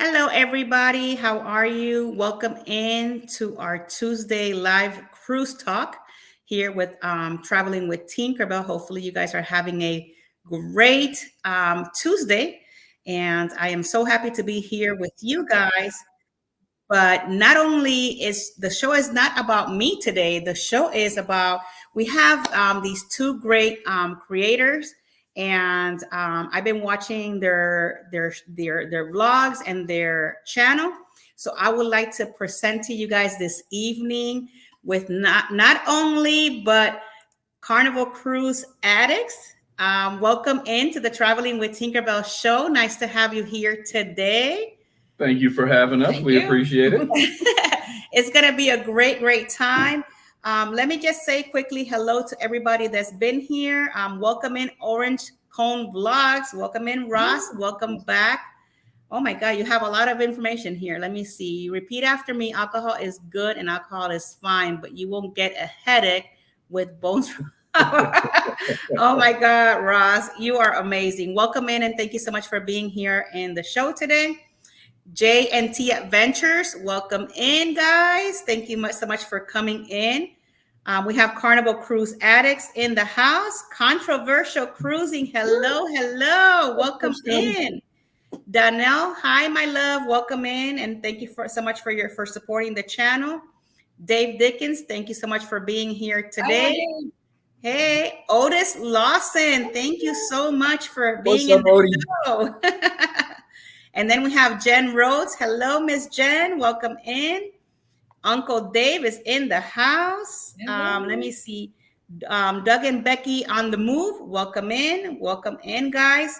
Hello, everybody. How are you? Welcome in to our Tuesday live cruise talk here with Traveling with Tinkerbell. Hopefully, you guys are having a great Tuesday. And I am so happy to be here with you guys. But not only is the show is not about me today, the show is about we have these two great creators, and I've been watching their vlogs and their channel. So I would like to present to you guys this evening with not only but Carnival Cruise Addicts. Welcome into the Traveling with Tinkerbell show. Nice to have you here today. Thank you for having us. We appreciate it. It's going to be a great time. Let me just say quickly hello to everybody that's been here. Welcome in Orange Cone Vlogs. Welcome in Ross. Welcome back. Oh my God, you have a lot of information here. Let me see. Repeat after me. Alcohol is good and alcohol is fine, but you won't get a headache with bones. Oh my God, Ross, you are amazing. Welcome in and thank you so much for being here in the show today. J&T Adventures, welcome in, guys. Thank you so much for coming in. We have Carnival Cruise Addicts in the house. Controversial Cruising, hello. Welcome in. Donnell, hi, my love. Welcome in, and thank you so much for supporting the channel. Dave Dickens, thank you so much for being here today. Hey, Otis Lawson, thank you so much for being in the show. And then we have Jen Rhodes. Hello, Miss Jen. Welcome in. Uncle Dave is in the house. Let me see. Doug and Becky on the move. Welcome in, guys.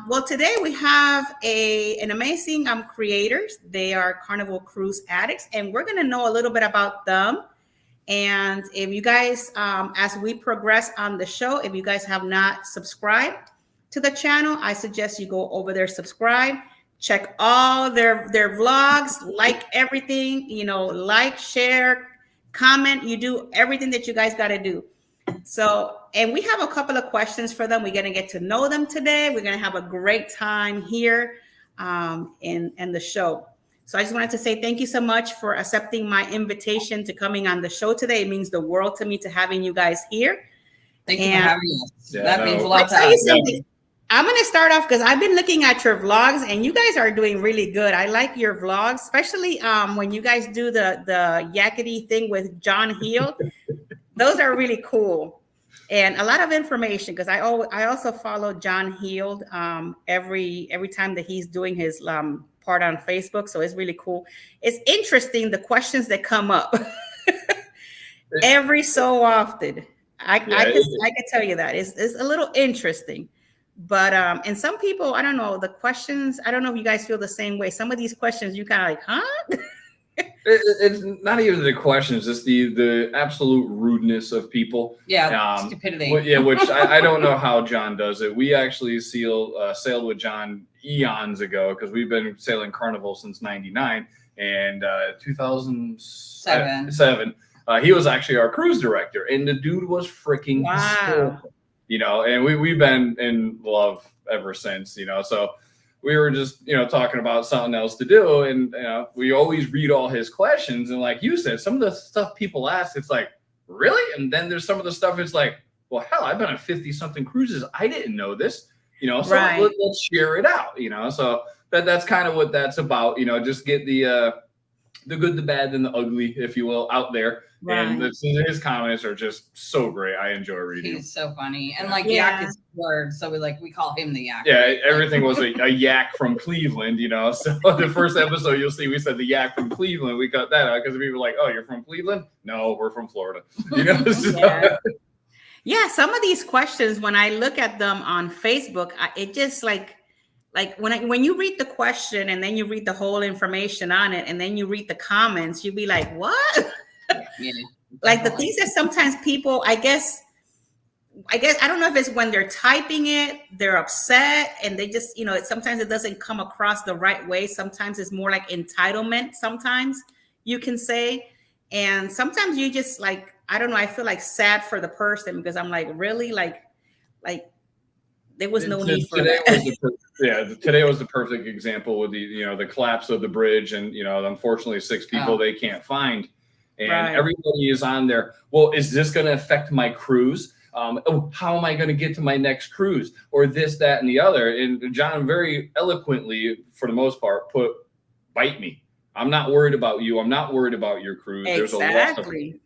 Well, today we have an amazing creators. They are Carnival Cruise Addicts, and we're going to know a little bit about them. And if you guys, as we progress on the show, if you guys have not subscribed to the channel, I suggest you go over there, subscribe, check all their vlogs, like everything, like, share, comment. You do everything that you guys got to do. So, and we have a couple of questions for them. We're going to get to know them today. We're going to have a great time here in the show. So I just wanted to say thank you so much for accepting my invitation to coming on the show today. It means the world to me to having you guys here. Thank you for having us. That means a lot to us. I'm going to start off because I've been looking at your vlogs and you guys are doing really good. I like your vlogs, especially when you guys do the yakety thing with John Heald. Those are really cool. And a lot of information because I also follow John Heald every time that he's doing his part on Facebook. So it's really cool. It's interesting, the questions that come up every so often. I can tell you that. It's a little interesting. But and some people, I don't know, the questions, I don't know if you guys feel the same way. Some of these questions you kind of like, huh? It's not even the questions, it's the absolute rudeness of people. Yeah, stupidity. Which I don't know how John does it. We actually sailed with John eons ago because we've been sailing Carnival since '99 and 2007. He was actually our cruise director, and the dude was freaking hysterical. And we've been in love ever since, so we were just, talking about something else to do. And, we always read all his questions. And like you said, some of the stuff people ask, it's like, really? And then there's some of the stuff it's like, well, hell, I've been on 50 something cruises. I didn't know this, so right. Let's share it out, so that's kind of what that's about, just get the good, the bad, and the ugly, if you will, out there. Right. And his comments are just so great. I enjoy reading. He's so funny. And yak is word. So we call him the yak. Yeah, everything was a yak from Cleveland, So the first episode you'll see we said the yak from Cleveland. We cut that out because people were like, oh, you're from Cleveland? No, we're from Florida. So. Yeah, some of these questions, when I look at them on Facebook, it just like when you read the question and then you read the whole information on it and then you read the comments, you'll be like, what? Yeah, like the things that sometimes people, I guess I don't know if it's when they're typing it, they're upset and they just, sometimes it doesn't come across the right way. Sometimes it's more like entitlement. Sometimes you can say, and sometimes you just like, I don't know, I feel like sad for the person because I'm like, really, like there was no need for today that. Today was the perfect example with the collapse of the bridge, and unfortunately 6 people they can't find, and everybody is on there. Well, is this going to affect my cruise? How am I going to get to my next cruise? Or this, that, and the other. And John very eloquently, for the most part, put, bite me. I'm not worried about you. I'm not worried about your cruise. Exactly.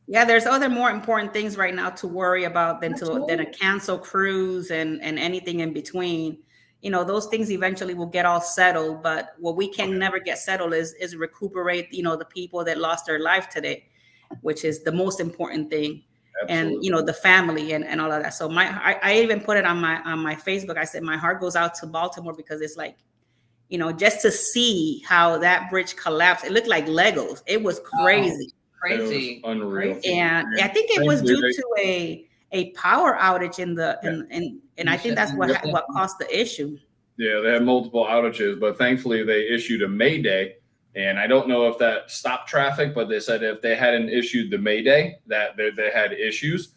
Yeah, there's other more important things right now to worry about than a cancel cruise and anything in between. Those things eventually will get all settled, but what we can never get settled is recuperate, the people that lost their life today, which is the most important thing. Absolutely. And the family and all of that. So I even put it on my Facebook. I said my heart goes out to Baltimore, because it's like, just to see how that bridge collapsed. It looked like Legos. It was crazy. Crazy. It was unreal. And I think it was due to a power outage and I think that's what caused the issue. Yeah, they had multiple outages, but thankfully they issued a Mayday. And I don't know if that stopped traffic, but they said if they hadn't issued the Mayday, that they had issues,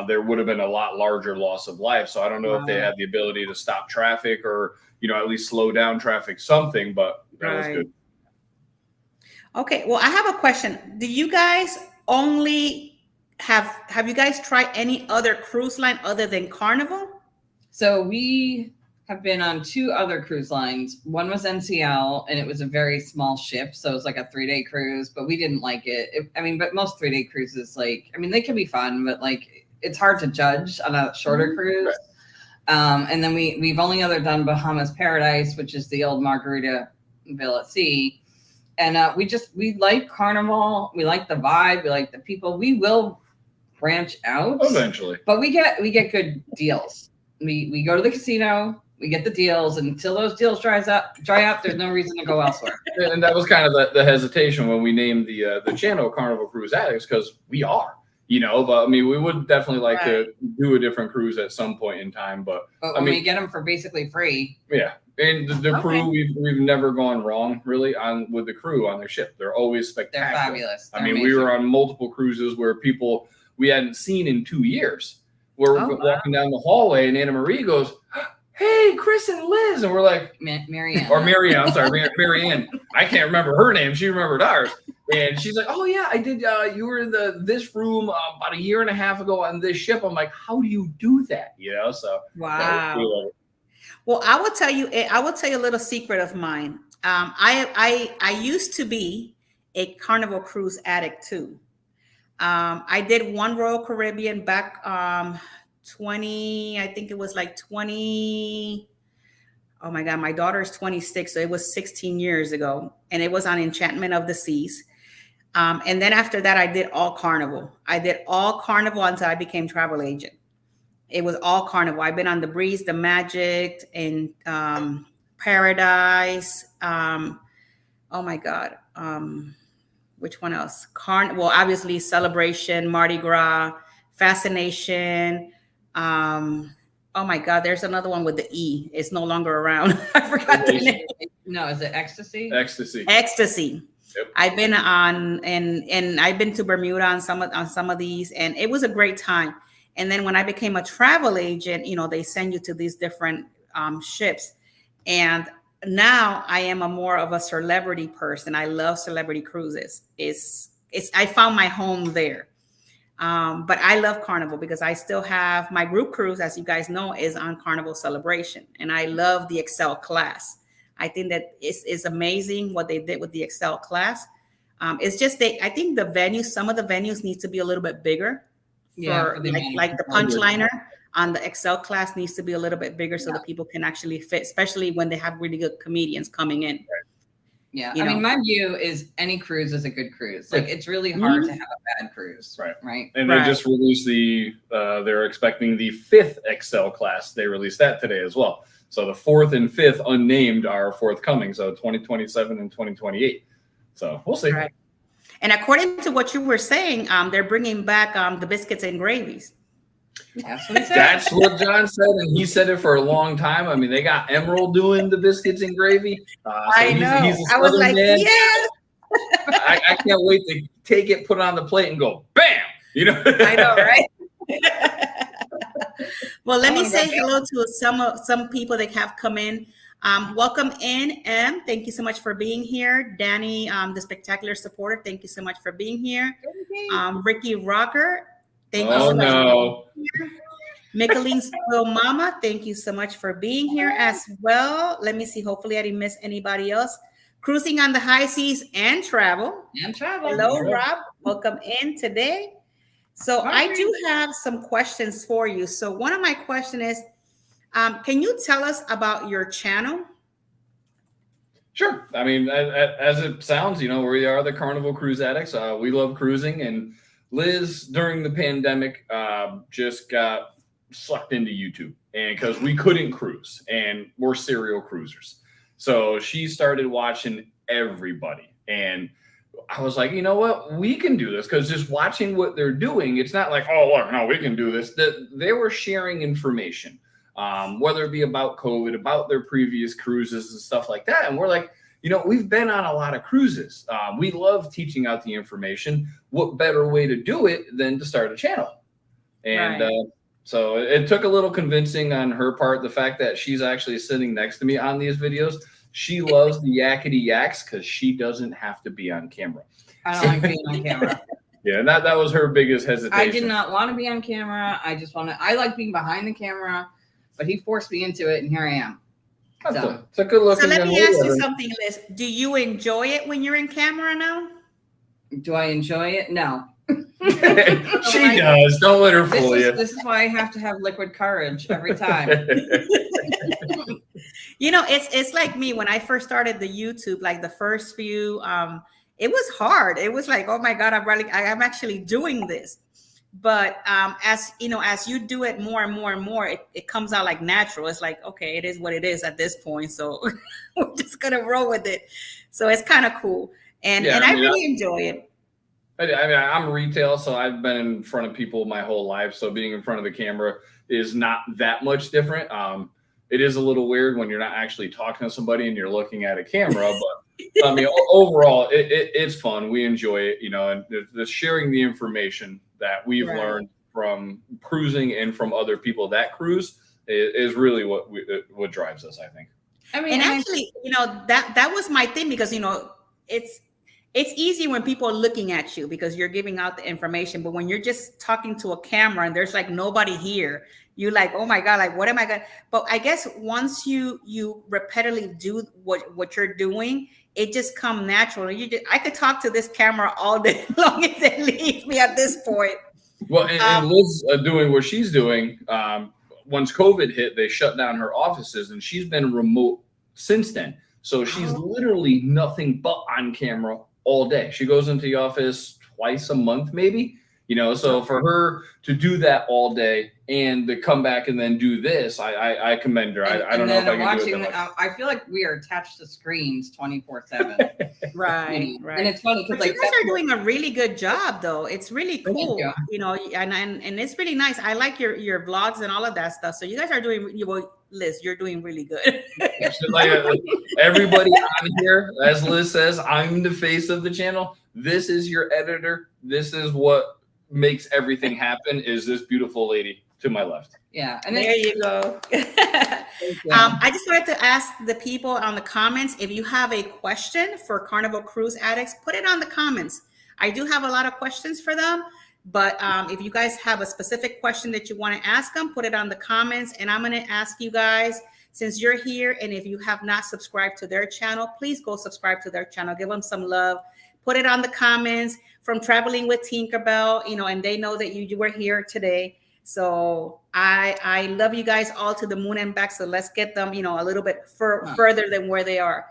there would have been a lot larger loss of life. So I don't know if they had the ability to stop traffic or, at least slow down traffic, something, but that was good. Okay, well, I have a question. Do you guys have you guys tried any other cruise line other than Carnival? So we have been on 2 other cruise lines. One was NCL, and it was a very small ship. So it was like a 3-day cruise, but we didn't like it. But most 3-day cruises, they can be fun, but it's hard to judge on a shorter cruise. And then we've only other done Bahamas Paradise, which is the old Margaritaville at sea. And we like Carnival. We like the vibe. We like the people. We will branch out eventually, but we get good deals. We go to the casino. We get the deals, and until those deals dry up, there's no reason to go elsewhere. And that was kind of the hesitation when we named the channel Carnival Cruise Addicts, because we are, but we would definitely like to do a different cruise at some point in time. But when we get them for basically free. Yeah. And the crew, we've never gone wrong really with the crew on their ship. They're always spectacular. They're fabulous. They're amazing. We were on multiple cruises where people we hadn't seen in 2 years. We're walking down the hallway, and Anna Marie goes, "Hey, Chris and Liz," and we're like, Marianne. Or Marianne. I'm sorry, Marianne. I can't remember her name. She remembered ours. And she's like, "Oh yeah, I did. You were in this room about 1.5 years ago on this ship." I'm like, "How do you do that?" So wow. Well, I will tell you a little secret of mine. I used to be a Carnival Cruise addict too. I did one Royal Caribbean back 20, I think it was like 20. Oh my God, my daughter is 26, so it was 16 years ago, and it was on Enchantment of the Seas. And then after that, I did all Carnival. I did all Carnival until I became travel agent. It was all Carnival. I've been on the Breeze, the Magic, and Paradise. Oh my God. Which one else? Well, obviously Celebration, Mardi Gras, Fascination. Oh my God, there's another one with the E. It's no longer around. I forgot the name. No, is it Ecstasy? Ecstasy. Yep. I've been on and I've been to Bermuda on some of these, and it was a great time. And then when I became a travel agent, they send you to these different ships. And now I am more of a celebrity person. I love celebrity cruises. I found my home there. But I love Carnival because I still have my group cruise, as you guys know, is on Carnival Celebration. And I love the Excel class. I think that it's amazing what they did with the Excel class. It's just I think some of the venues need to be a little bit bigger. Like the punch liner on the Excel class needs to be a little bit bigger so that people can actually fit, especially when they have really good comedians coming in. Yeah. My view is any cruise is a good cruise. It's really hard to have a bad cruise. Right. And they just released they're expecting the 5th Excel class. They released that today as well. So the 4th and 5th unnamed are forthcoming. So 2027 and 2028. So we'll see. Right. And according to what you were saying, they're bringing back the biscuits and gravies. That's what John said, and he said it for a long time. They got Emerald doing the biscuits and gravy. I know. He's I was like, man. yeah. I can't wait to take it, put it on the plate, and go, bam! I know, right? Well, let me say hello to some people that have come in. Welcome in, M. Thank you so much for being here. Danny, the spectacular supporter, thank you so much for being here. Ricky Rocker, thank you so much for being here. Micheline's Little Mama, thank you so much for being here as well. Let me see. Hopefully, I didn't miss anybody else. Cruising on the high seas and travel. Hello, Rob. Welcome in today. So I do have some questions for you. So one of my questions is, can you tell us about your channel? Sure. I mean, as it sounds, we are the Carnival Cruise Addicts. We love cruising, and Liz during the pandemic just got sucked into YouTube, and because we couldn't cruise, and we're serial cruisers, so she started watching everybody, and I was like, you know what, we can do this, because just watching what they're doing, it's not like, oh look, no, we can do this. That they were sharing information, whether it be about COVID, about their previous cruises and stuff like that, and we're like, we've been on a lot of cruises. We love teaching out the information. What better way to do it than to start a channel? And so it took a little convincing on her part. The fact that she's actually sitting next to me on these videos, she loves the yakety yaks because she doesn't have to be on camera. I don't like being on camera. Yeah, and that was her biggest hesitation. I did not want to be on camera. I like being behind the camera, but he forced me into it, and here I am. It's a good look. So let me ask you something, Liz. Do you enjoy it when you're in camera now? Do I enjoy it? No. She does. Don't let her fool you. This is why I have to have liquid courage every time. It's like me when I first started the YouTube, like the first few, it was hard. It was like, oh my God, I'm actually doing this. But as you do it more and more and more, it comes out like natural. It's like, okay, it is what it is at this point. So we're just gonna roll with it. So it's kind of cool. And I really enjoy it. I mean, I'm retail, so I've been in front of people my whole life. So being in front of the camera is not that much different. It is a little weird when you're not actually talking to somebody and you're looking at a camera. But I mean, overall, it's fun. We enjoy it, and the sharing the information that we've learned from cruising and from other people that cruise is really what drives us, I think. I mean, and actually, that was my thing, because it's easy when people are looking at you because you're giving out the information. But when you're just talking to a camera and there's like nobody here, you're like, oh my God, like, what am I going to? But I guess once you repetitively do what you're doing, it just comes natural. I could talk to this camera all day long if they leave me at this point. Well, and Liz doing what she's doing, once COVID hit, they shut down her offices, and she's been remote since then. So she's literally nothing but on camera all day. She goes into the office twice a month, maybe, so for her to do that all day and to come back and then do this, I commend her. I don't know if I can do it. I feel like we are attached to screens 24/7. Right. And it's funny because you guys are doing a really good job, though. It's really cool, and it's really nice. I like your vlogs and all of that stuff. So you guys are doing, Liz, you're doing really good. Everybody on here, as Liz says, I'm the face of the channel. This is your editor. This is what makes everything happen, is this beautiful lady to my left. Yeah. And there you go. I just wanted to ask the people on the comments, if you have a question for Carnival Cruise Addicts, put it on the comments. I do have a lot of questions for them, but if you guys have a specific question that you want to ask them, put it on the comments. And I'm going to ask you guys, since you're here, and if you have not subscribed to their channel, please go subscribe to their channel. Give them some love. Put it on the comments from Traveling with Tinkerbell, and they know that you were here today. So I love you guys all to the moon and back. So let's get them, a little bit further than where they are.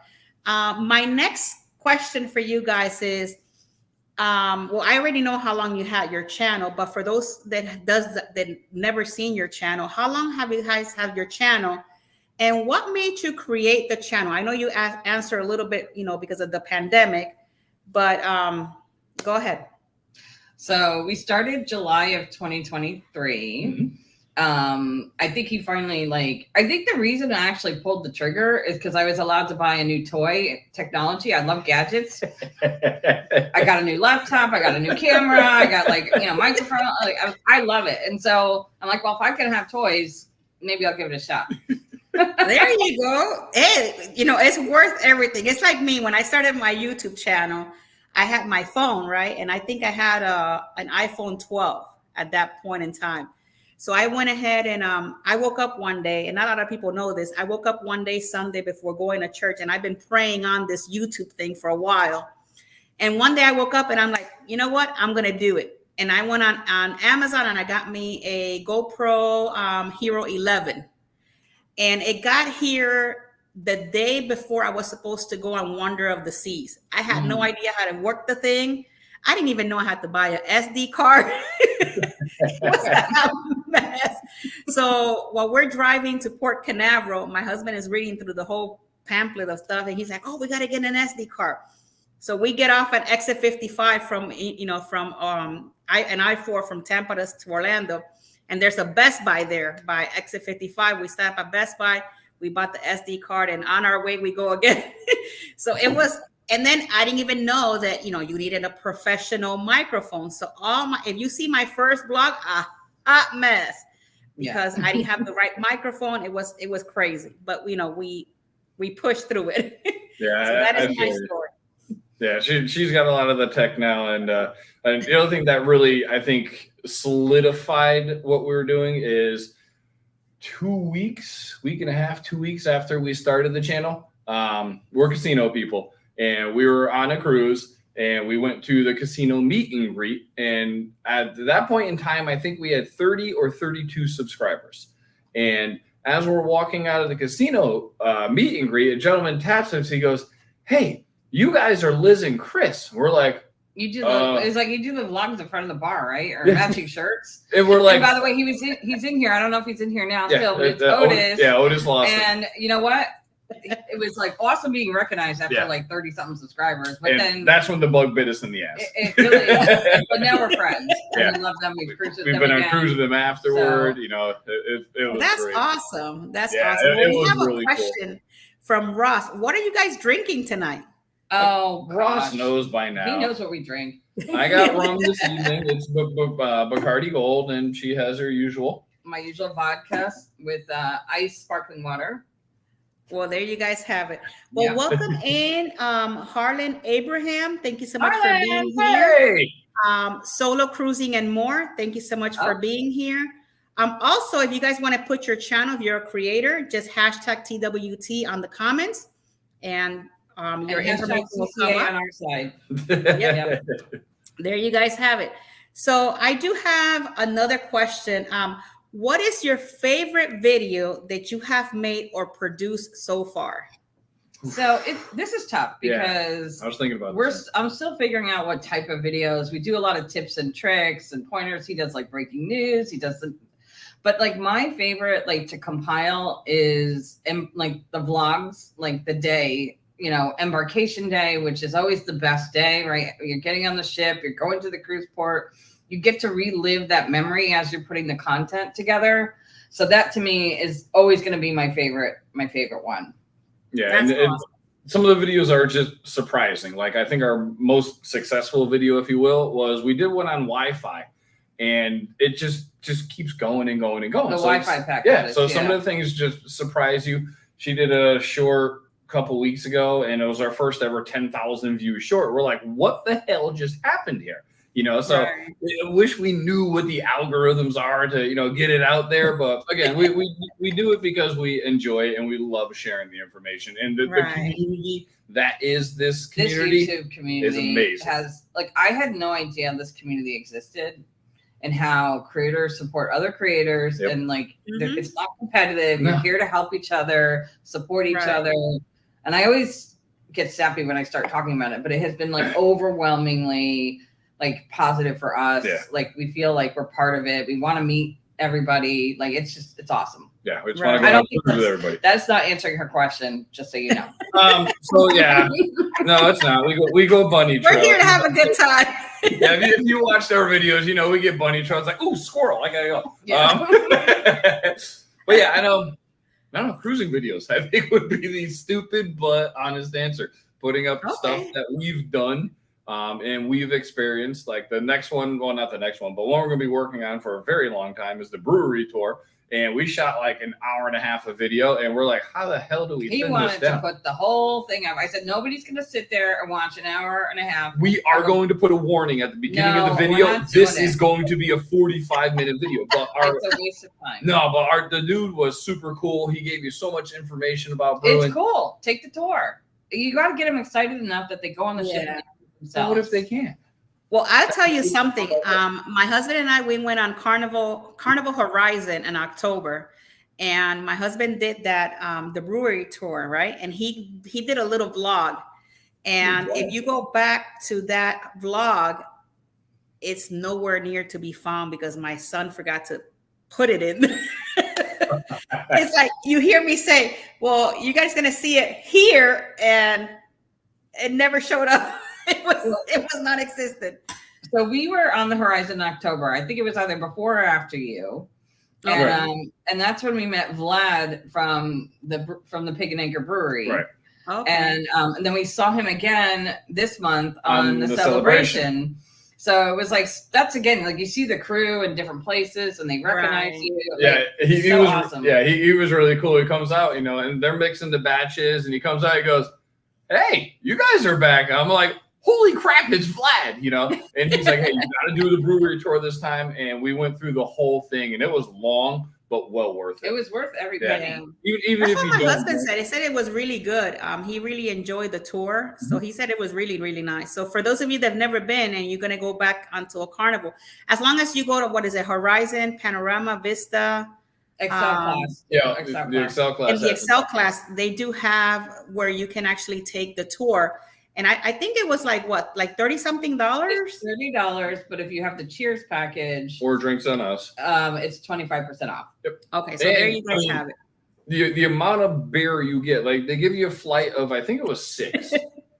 My next question for you guys is, well, I already know how long you had your channel, but for those that never seen your channel, how long have you guys had your channel? And what made you create the channel? I know you answer a little bit, because of the pandemic, but go ahead. So we started July of 2023. I think he finally I think the reason I actually pulled the trigger is because I was allowed to buy a new toy technology. I love gadgets. I got a new laptop. I got a new camera. I got microphone. I love it. And so I'm like, well, if I can have toys, maybe I'll give it a shot. There you go. Hey, it's worth everything. It's like me when I started my YouTube channel. I had my phone, right? And I think I had an iPhone 12 at that point in time. So I went ahead and I woke up one day, and not a lot of people know this. I woke up one day Sunday before going to church, and I've been praying on this YouTube thing for a while. And one day I woke up and I'm like, you know what? I'm going to do it. And I went on Amazon and I got me a GoPro Hero 11. And it got here the day before I was supposed to go on Wonder of the Seas. I had no idea how to work the thing. I didn't even know I had to buy an SD card. It was a mess. So while we're driving to Port Canaveral, my husband is reading through the whole pamphlet of stuff, and he's like, "Oh, we got to get an SD card." So we get off at exit 55 from I-4 from Tampa to Orlando, and there's a Best Buy there by exit 55. We stop at Best Buy. We bought the SD card, and on our way we go again. So it was. And then I didn't even know that, you needed a professional microphone. So if you see my first vlog, a hot mess because I didn't have the right microphone. It was crazy, but we pushed through it. Yeah. So that is my story. Yeah. She's got a lot of the tech now. And the other thing that really, I think, solidified what we were doing is 2 weeks, week and a half, 2 weeks after we started the channel, we're casino people. And we were on a cruise, and we went to the casino meet and greet. And at that point in time, I think we had 30 or 32 subscribers. And as we're walking out of the casino meet and greet, a gentleman taps us. He goes, "Hey, you guys are Liz and Chris." We're like, "You do it's like you do the vlogs in front of the bar, right? Or matching shirts." And we're like, and by the way, he's in here. I don't know if he's in here now still, but it's Otis. Yeah, Otis lost. And you know what? It was awesome being recognized after 30 something subscribers, but then that's when the bug bit us in the ass. It really is. But now we're friends. We love them. We've been on cruise with them afterward. So, it was that's great. Awesome. That's awesome. We have a question from Ross. What are you guys drinking tonight? Oh, Ross knows by now. He knows what we drink. I got rum this evening. It's Bacardi Gold, and she has her usual. My usual vodka with ice sparkling water. Well, there you guys have it. Well, welcome in, Harlan Abraham. Thank you so much for being here. Solo Cruising and More. Thank you so much for being here. Also, if you guys want to put your channel, if you're a creator, just hashtag TWT on the comments, and your information will come up on our side. Yep. There you guys have it. So I do have another question. What is your favorite video that you have made or produced so far? So this is tough because I was thinking about I'm still figuring out what type of videos. We do a lot of tips and tricks and pointers. He does breaking news. He does but my favorite to compile is the vlogs, the day, embarkation day, which is always the best day, right? You're getting on the ship, you're going to the cruise port. You get to relive that memory as you're putting the content together. So that to me is always going to be my favorite one. Yeah. And some of the videos are just surprising. I think our most successful video, if you will, was we did one on Wi-Fi, and it just keeps going and going and going. The Wi-Fi package. Yeah. So some of the things just surprise you. She did a short couple weeks ago, and it was our first ever 10,000 view short. We're like, what the hell just happened here? So I wish we knew what the algorithms are to, get it out there. But again, we do it because we enjoy it and we love sharing the information. And the community that is this community, this YouTube community is amazing. Has I had no idea this community existed and how creators support other creators. Yep. And it's not competitive. No. You're here to help each other, support each other. And I always get sappy when I start talking about it, but it has been overwhelmingly positive for us. Yeah. We feel we're part of it. We want to meet everybody. It's awesome. Yeah, we just want to go out with everybody. That's not answering her question, just so you know. So yeah, no, it's not. We go bunny trail. We're here to have a good time. Yeah, if you watched our videos, you know we get bunny trails like, ooh, squirrel, I gotta go. Yeah. But yeah, I don't know. Cruising videos, I think, would be the stupid but honest answer. Putting up stuff that we've done and we've experienced. Like the next one, well, not the next one, but one we're going to be working on for a very long time is the brewery tour. And we shot like an hour and a half of video, and we're like, how the hell do we He thin wanted this down? to put the whole thing up. I said, nobody's going to sit there and watch an hour and a half. We are going to put a warning at the beginning of the video. This is going to be a 45-minute video. But it's a waste of time. No, but the dude was super cool. He gave you so much information about brewing. It's cool. Take the tour. You got to get them excited enough that they go on the ship and themselves. So what if they can't? Well, I'll tell you something. My husband and I, we went on Carnival Horizon in October. And my husband did that, the brewery tour, right? And he did a little vlog. And if you go back to that vlog, it's nowhere near to be found because my son forgot to put it in. It's like you hear me say, well, you guys going to see it here. And it never showed up. It was non-existent. So we were on the Horizon in October. I think it was either before or after you. And that's when we met Vlad from the Pig and Anchor Brewery. Right. Okay. And then we saw him again this month on the celebration. So it was like, that's again, like you see the crew in different places and they recognize you. Yeah, like, he so was awesome. Yeah, he was really cool. He comes out, you know, and they're mixing the batches, and he comes out, he goes, hey, you guys are back. I'm like, holy crap, it's Vlad, you know? And he's like, hey, you got to do the brewery tour this time. And we went through the whole thing, and it was long, but well worth it. It was worth every penny. Even That's if what you my husband said. He said it was really good. He really enjoyed the tour. So he said it was really, really nice. So for those of you that have never been and you're going to go back onto a carnival, as long as you go to, what is it, Horizon, Panorama, Vista, Excel class. Yeah, the Excel class. In the Excel class, they do have where you can actually take the tour. And I think it was like what, like $30-something? It's $30, but if you have the Cheers package or drinks on us, it's 25% off. Yep. Okay, so there you guys have it. The amount of beer you get, like they give you a flight of, I think it was 6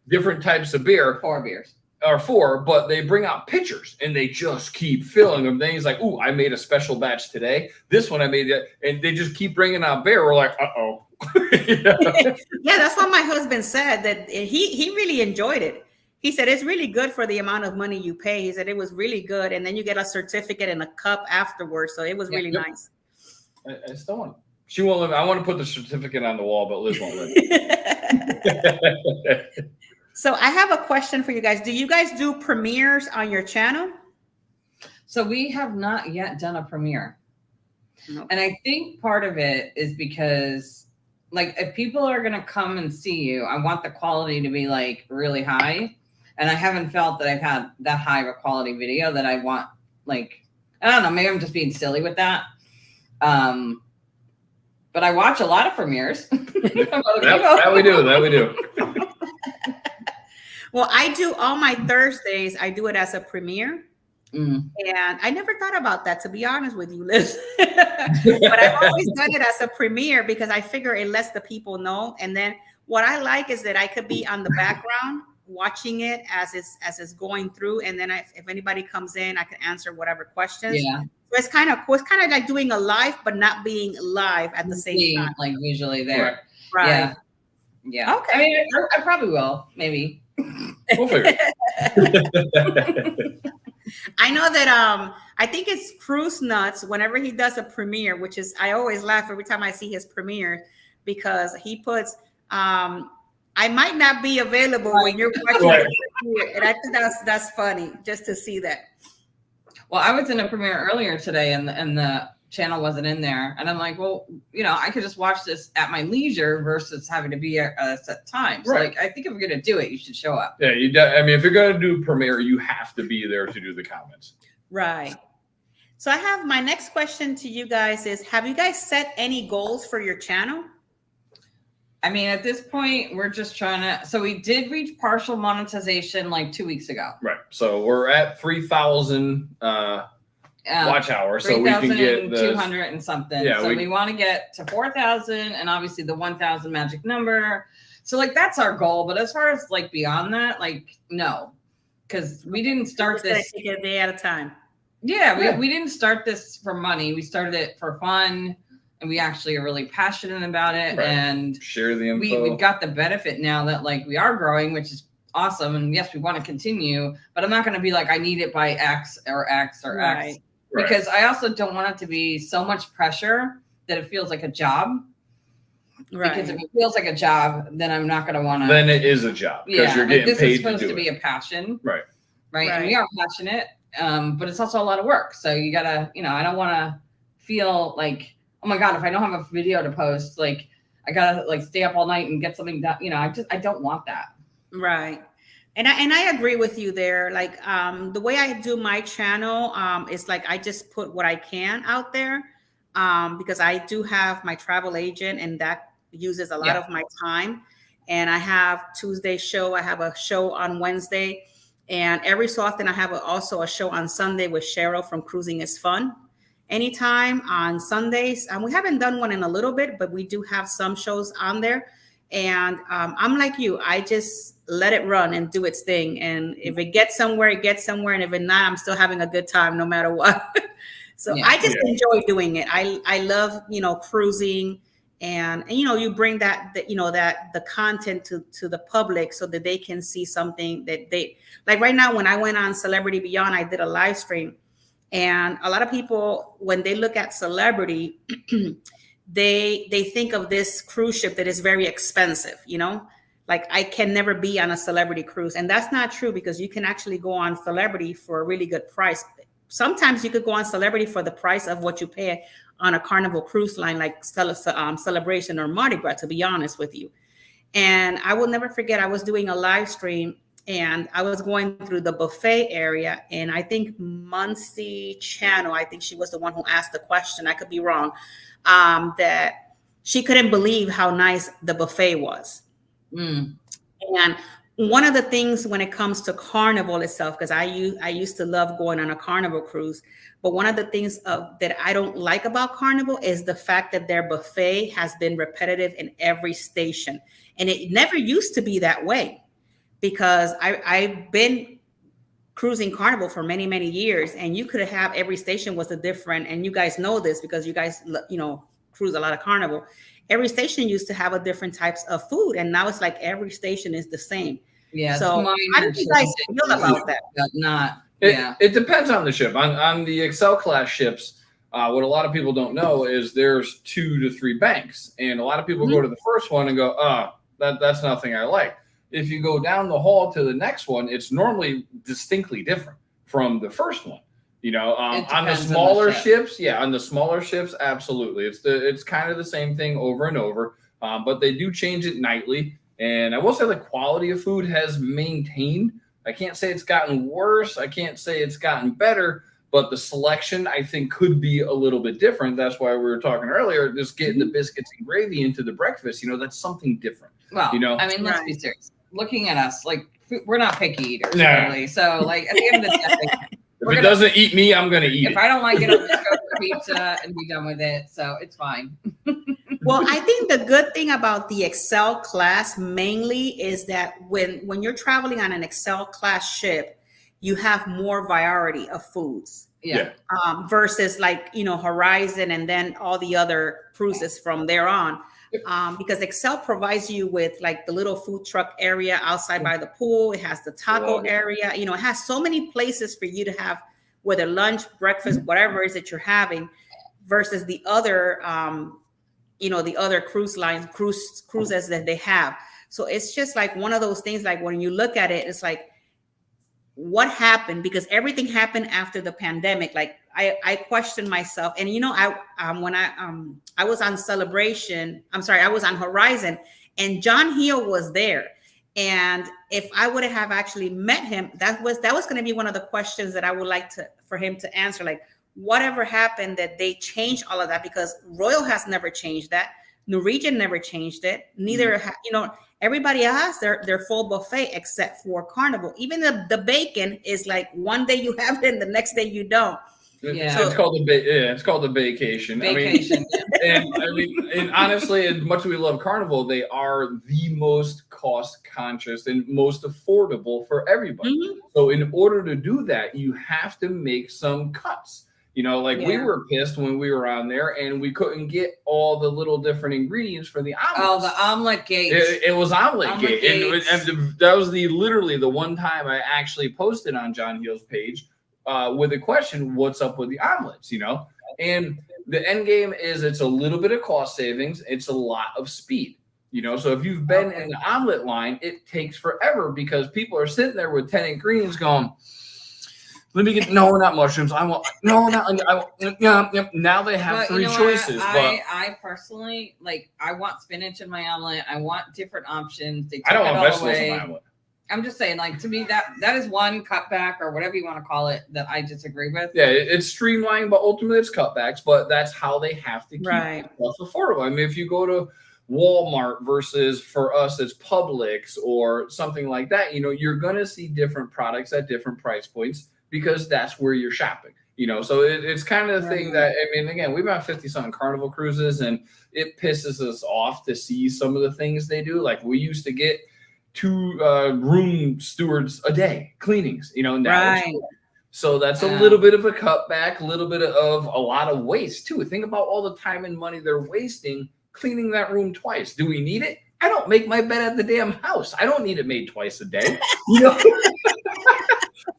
different types of beer. 4 beers. Or 4, but they bring out pitchers and they just keep filling them. Then he's like, ooh, I made a special batch today. This one I made it. And they just keep bringing out beer. We're like, uh-oh. Yeah, that's what my husband said, that he really enjoyed it. He said it's really good for the amount of money you pay. He said it was really good, and then you get a certificate and a cup afterwards, so it was really nice. I still want. She won't let me. I want to put the certificate on the wall, but Liz won't let me. So I have a question for you guys. Do you guys do premieres on your channel? So we have not yet done a premiere. Okay. And I think part of it is because, like, if people are going to come and see you, I want the quality to be, like, really high. And I haven't felt that I've had that high of a quality video that I want, like, I don't know, maybe I'm just being silly with that. But I watch a lot of premieres. that we do. Well, I do all my Thursdays. I do it as a premiere. And I never thought about that, to be honest with you, Liz. But I've always done it as a premiere because I figure it lets the people know. And then what I like is that I could be on the background watching it as it's going through. And then if anybody comes in, I can answer whatever questions. Yeah. So it's kind of like doing a live, but not being live at the same time. Like usually there. Right. Yeah. Yeah. Okay. I mean, I probably will, maybe. We'll figure it. I know that I think it's Cruise Nuts whenever he does a premiere, which is I always laugh every time I see his premiere because he puts I might not be available when you're watching the premiere. And I think that's funny just to see that. Well, I was in a premiere earlier today and the channel wasn't in there. And I'm like, well, you know, I could just watch this at my leisure versus having to be at a set time. So like, I think if we're going to do it, you should show up. Yeah. I mean, if you're going to do premiere, you have to be there to do the comments. Right. So I have my next question to you guys is, have you guys set any goals for your channel? I mean, at this point, we're just trying to, so we did reach partial monetization like 2 weeks ago. Right. So we're at 3,000 watch hours. So we can get 200 and something. Yeah, so we want to get to 4,000 and obviously the 1,000 magic number. So like, that's our goal. But as far as like beyond that, like, no. because we didn't start this. Take it a day at a time. Yeah, we didn't start this for money. We started it for fun, and we actually are really passionate about it. Right. And share the info. We've got the benefit now that like we are growing, which is awesome. And yes, we want to continue, but I'm not going to be like, I need it by X or X or X, because I also don't want it to be so much pressure that it feels like a job. Right. Because if it feels like a job, then I'm not going to want to. Then it is a job because you're getting paid to do it. This is supposed to be a passion. Right. And we are passionate, but it's also a lot of work. So you got to, I don't want to feel like, oh my God, if I don't have a video to post, like I got to like stay up all night and get something done. I don't want that. Right. And I agree with you there. Like the way I do my channel is like I just put what I can out there because I do have my travel agent and that uses a lot of my time. And I have Tuesday show. I have a show on Wednesday. And every so often I have also a show on Sunday with Cheryl from Cruising is Fun. Anytime on Sundays. We haven't done one in a little bit, but we do have some shows on there. And I'm like you, I just let it run and do its thing. And if it gets somewhere, it gets somewhere. And if it not, I'm still having a good time no matter what. So I just enjoy doing it. I love, cruising and you bring that the content to the public so that they can see something that they like. Right now, when I went on Celebrity Beyond, I did a live stream. And a lot of people, when they look at celebrity, they think of this cruise ship that is very expensive, like I can never be on a celebrity cruise. And that's not true because you can actually go on Celebrity for a really good price. Sometimes you could go on Celebrity for the price of what you pay on a Carnival cruise line, like Celebration or Mardi Gras, to be honest with you. And I will never forget, I was doing a live stream and I was going through the buffet area. And I think Muncie Channel, I think she was the one who asked the question. I could be wrong. That she couldn't believe how nice the buffet was. And one of the things when it comes to Carnival itself, because I used to love going on a Carnival cruise, but one of the things that I don't like about Carnival is the fact that their buffet has been repetitive in every station. And it never used to be that way because I've been cruising Carnival for many, many years, and you could have every station was a different, and you guys know this because you guys, cruise a lot of Carnival. Every station used to have a different types of food, and now it's like every station is the same. Yeah. So how do you guys feel about that? It depends on the ship. On the Excel class ships, what a lot of people don't know is there's 2 to 3 banks, and a lot of people go to the first one and go, that's nothing I like. If you go down the hall to the next one, it's normally distinctly different from the first one. On the smaller ships, on the smaller ships, absolutely. It's kind of the same thing over and over, but they do change it nightly. And I will say the quality of food has maintained. I can't say it's gotten worse. I can't say it's gotten better, but the selection I think could be a little bit different. That's why we were talking earlier, just getting the biscuits and gravy into the breakfast. That's something different. Well, let's be serious. Looking at us, like we're not picky eaters, really. So, like at the end of the day, if it doesn't eat me, I'm going to eat it. If I don't like it, I'll just go for pizza and be done with it. So it's fine. Well, I think the good thing about the Excel class mainly is that when you're traveling on an Excel class ship, you have more variety of foods. Yeah. Versus like, Horizon and then all the other cruises from there on. Because Excel provides you with like the little food truck area outside by the pool. It has the taco area. It has so many places for you to have, whether lunch, breakfast, whatever it is that you're having, versus the other, the other cruises that they have. So it's just like one of those things. Like when you look at it, it's like, what happened? Because everything happened after the pandemic. Like I questioned myself, and when I was on I was on Horizon, and John Hill was there. And if I would have actually met him, that was going to be one of the questions that I would like for him to answer. Like, whatever happened that they changed all of that? Because Royal has never changed that. Norwegian never changed it. Neither, everybody has their full buffet except for Carnival. Even the bacon is like one day you have it and the next day you don't. Yeah. It's called it's called the vacation. Vacation. And honestly, as much as we love Carnival, they are the most cost conscious and most affordable for everybody. Mhm. So in order to do that, you have to make some cuts. We were pissed when we were on there and we couldn't get all the little different ingredients for the omelets. Oh, the omelet gate. It was omelet gate. And that was literally the one time I actually posted on John Heal's page with a question, what's up with the omelets, And the end game is it's a little bit of cost savings. It's a lot of speed, So if you've been in the omelet line, it takes forever because people are sitting there with 10 ingredients going, let me get not mushrooms. I want Now they have three choices. I personally I want spinach in my omelet. I want different options. I don't want vegetables in my omelet. I'm just saying, to me, that is one cutback or whatever you want to call it that I disagree with. Yeah, it's streamlined, but ultimately it's cutbacks. But that's how they have to keep stuff affordable. I mean, if you go to Walmart versus for us it's Publix or something like that, you're going to see different products at different price points because that's where you're shopping. So it's kind of the thing that, again, we've been on 50-something Carnival cruises, and it pisses us off to see some of the things they do. Like we used to get 2 room stewards a day cleanings, now. So that's a little bit of a cutback, a little bit of a lot of waste too. Think about all the time and money they're wasting cleaning that room twice. Do we need it? I don't make my bed at the damn house. I don't need it made twice a day.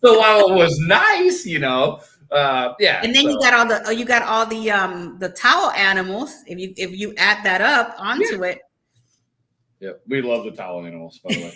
So while it was nice, And then you got all the towel animals. If you add that up onto it. Yeah, we love the towel animals, by the way.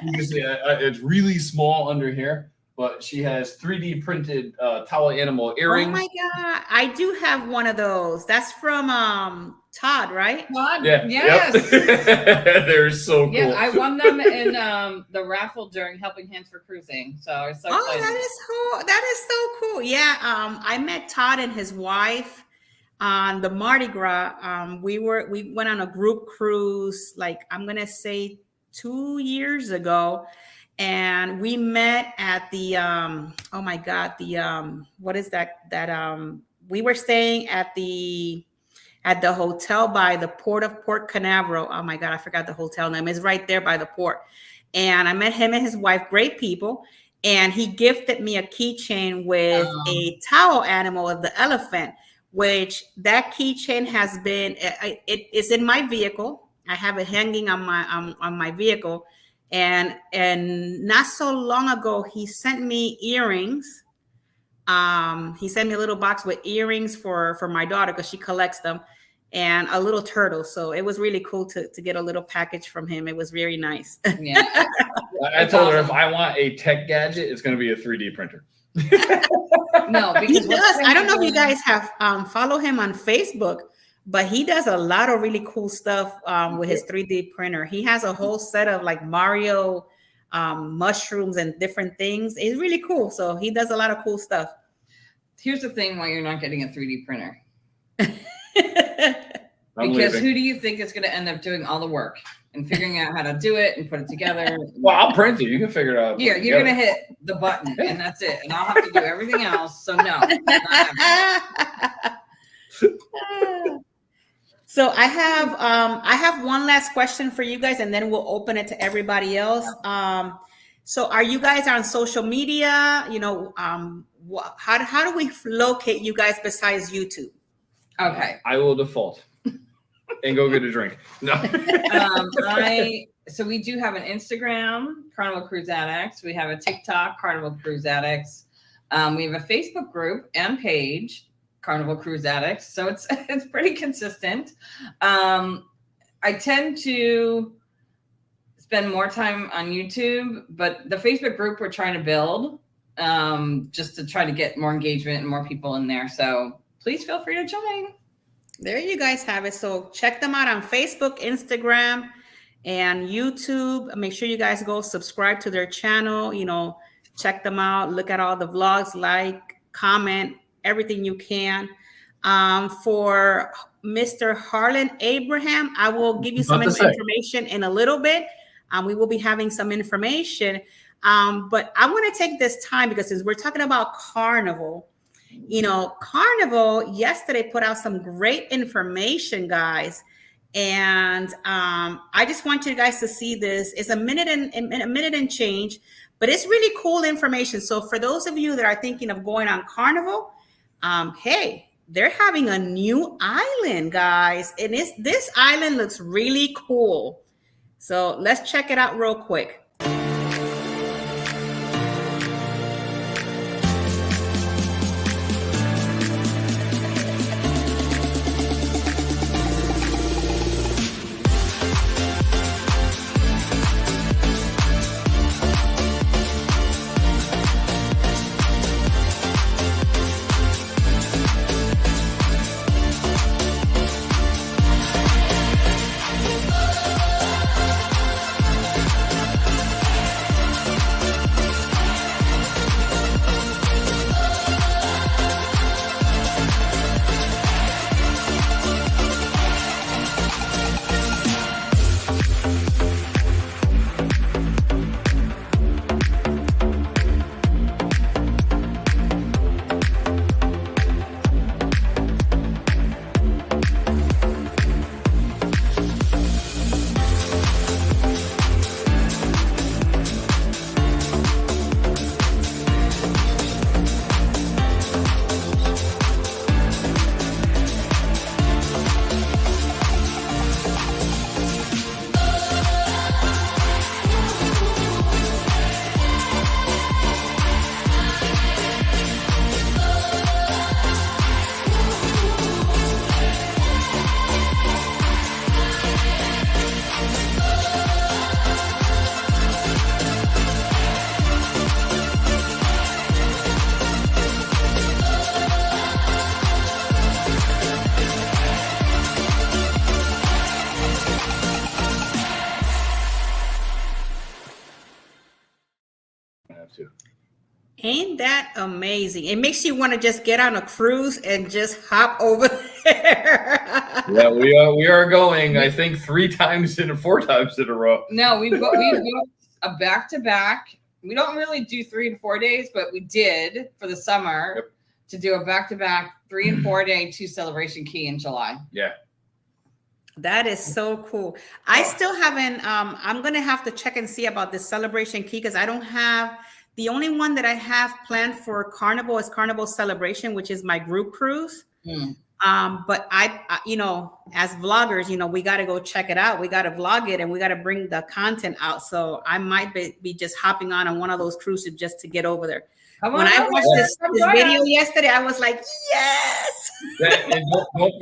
You can see it's really small under here, but she has 3D printed towel animal earrings. Oh my God. I do have one of those. That's from Todd, right? Todd? Yeah. Yes. Yep. They're so cool. Yeah, I won them in the raffle during Helping Hands for Cruising. So I was so excited. That is cool. That is so cool. Yeah. I met Todd and his wife on the Mardi Gras. We went on a group cruise, I'm gonna say 2 years ago, and we met at the what is that we were staying at the hotel by the port of Port Canaveral. Oh my God, I forgot the hotel name. It's right there by the port. And I met him and his wife, great people. And he gifted me a keychain with a towel animal of the elephant, which that keychain has been, it's in my vehicle. I have it hanging on my vehicle. And not so long ago, he sent me earrings. He sent me a little box with earrings for my daughter because she collects them, and a little turtle. So it was really cool to get a little package from him. It was very nice. Yeah. I told her if I want a tech gadget, it's going to be a 3D printer. No, because he does. I don't know if you guys have follow him on Facebook, but he does a lot of really cool stuff with his 3D printer. He has a whole set of Mario mushrooms and different things. It's really cool. So he does a lot of cool stuff. Here's the thing: why you're not getting a 3D printer. I'm because leaving. Who do you think is going to end up doing all the work and figuring out how to do it and put it together? Well, I'll print it. You can figure it out. Yeah, you're going to hit the button and that's it. And I'll have to do everything else. So no. So I have one last question for you guys, and then we'll open it to everybody else. So are you guys on social media? How do we locate you guys besides YouTube? Okay. I will default and go get a drink. No. So we do have an Instagram, Carnival Cruise Addicts. We have a TikTok, Carnival Cruise Addicts. We have a Facebook group and page, Carnival Cruise Addicts. So it's pretty consistent. I tend to spend more time on YouTube, but the Facebook group we're trying to build just to try to get more engagement and more people in there. So please feel free to join. There you guys have it. So check them out on Facebook, Instagram, and YouTube. Make sure you guys go subscribe to their channel. Check them out. Look at all the vlogs, comment, everything you can. For Mr. Harlan Abraham, I will give you some information in a little bit. We will be having some information. But I want to take this time because as we're talking about Carnival, Carnival yesterday put out some great information, guys. And I just want you guys to see this. It's a minute and change, but it's really cool information. So for those of you that are thinking of going on Carnival, hey, they're having a new island, guys. And this island looks really cool. So let's check it out real quick. Ain't that amazing? It makes you want to just get on a cruise and just hop over there. Yeah, we are going, I think, 4 times in a row. No, we booked a back-to-back. We don't really do 3 and 4 days, but we did for the summer to do a back-to-back 3 and 4 day 2 Celebration Key in July. Yeah. That is so cool. I still haven't, I'm going to have to check and see about this Celebration Key because I don't have, the only one that I have planned for Carnival is Carnival Celebration, which is my group cruise. But I, as vloggers, we got to go check it out. We got to vlog it and we got to bring the content out. So I might be just hopping on one of those cruises just to get over there. When I watched this video yesterday, I was like, yes. And don't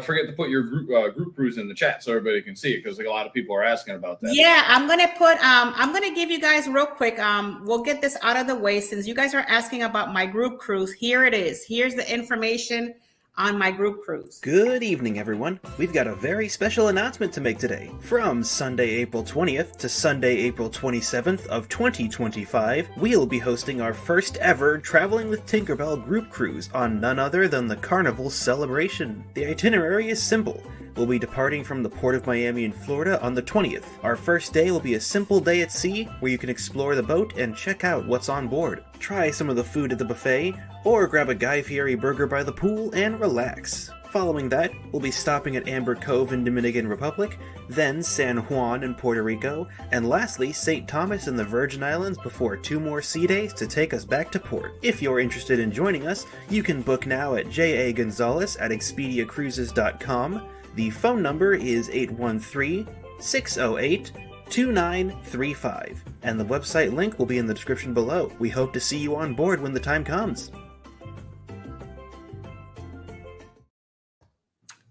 forget to put your group cruise in the chat so everybody can see it because a lot of people are asking about that. Yeah, I'm gonna give you guys real quick. We'll get this out of the way since you guys are asking about my group cruise. Here it is. Here's the information on my group cruise. Good evening, everyone. We've got a very special announcement to make today. From Sunday, April 20th to Sunday, April 27th of 2025, we'll be hosting our first ever Traveling with Tinkerbell group cruise on none other than the Carnival Celebration. The itinerary is simple. We'll be departing from the Port of Miami in Florida on the 20th. Our first day will be a simple day at sea where you can explore the boat and check out what's on board. Try some of the food at the buffet, or grab a Guy Fieri burger by the pool and relax. Following that, we'll be stopping at Amber Cove in Dominican Republic, then San Juan in Puerto Rico, and lastly St. Thomas in the Virgin Islands before 2 more sea days to take us back to port. If you're interested in joining us, you can book now at J.A. Gonzalez at ExpediaCruises.com. The phone number is 813-608-2935, and the website link will be in the description below. We hope to see you on board when the time comes.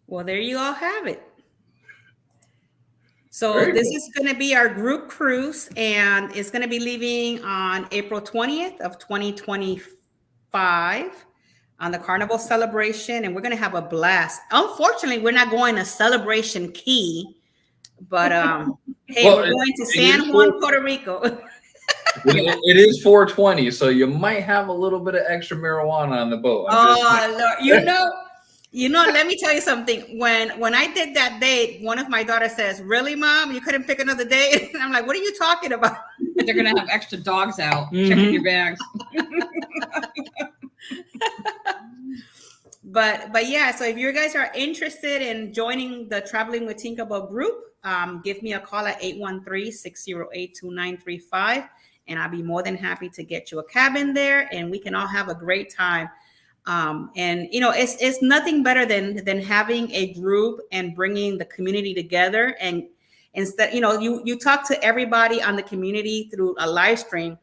Well, there you all have it. So this is going to be our group cruise, and it's going to be leaving on April 20th of 2025 on the Carnival Celebration, and we're going to have a blast. Unfortunately, we're not going to Celebration Key, but hey, we're going to San Juan, Puerto Rico. It is 420, so you might have a little bit of extra marijuana on the boat. Lord. Let me tell you something. When I did that date, one of my daughters says, "Really, Mom? You couldn't pick another date?" And I'm like, "What are you talking about?" They're going to have extra dogs out checking your bags. But yeah, so if you guys are interested in joining the Traveling with Tinkerbell group, give me a call at 813-608-2935, and I'll be more than happy to get you a cabin there, and we can all have a great time. And it's nothing better than having a group and bringing the community together. And instead, you talk to everybody on the community through a live stream,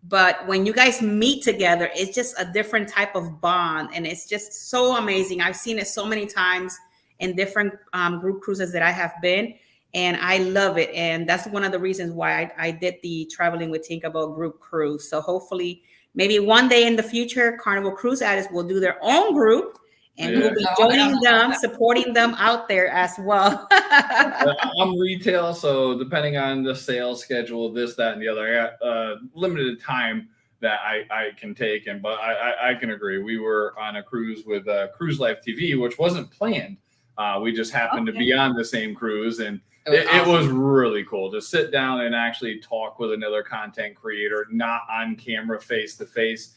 but when you guys meet together, it's just a different type of bond, and it's just so amazing. I've seen it so many times in different group cruises that I have been, and I love it. And that's one of the reasons why I did the Traveling with Tinkerbell group cruise. So hopefully, maybe one day in the future, Carnival Cruise Addicts will do their own group, and we'll be joining them, supporting them out there as well. I'm retail, so depending on the sales schedule, this, that, and the other, I got limited time that I can take. But I can agree. We were on a cruise with Cruise Life TV, which wasn't planned. We just happened to be on the same cruise, and it was really cool to sit down and actually talk with another content creator, not on camera, face to face.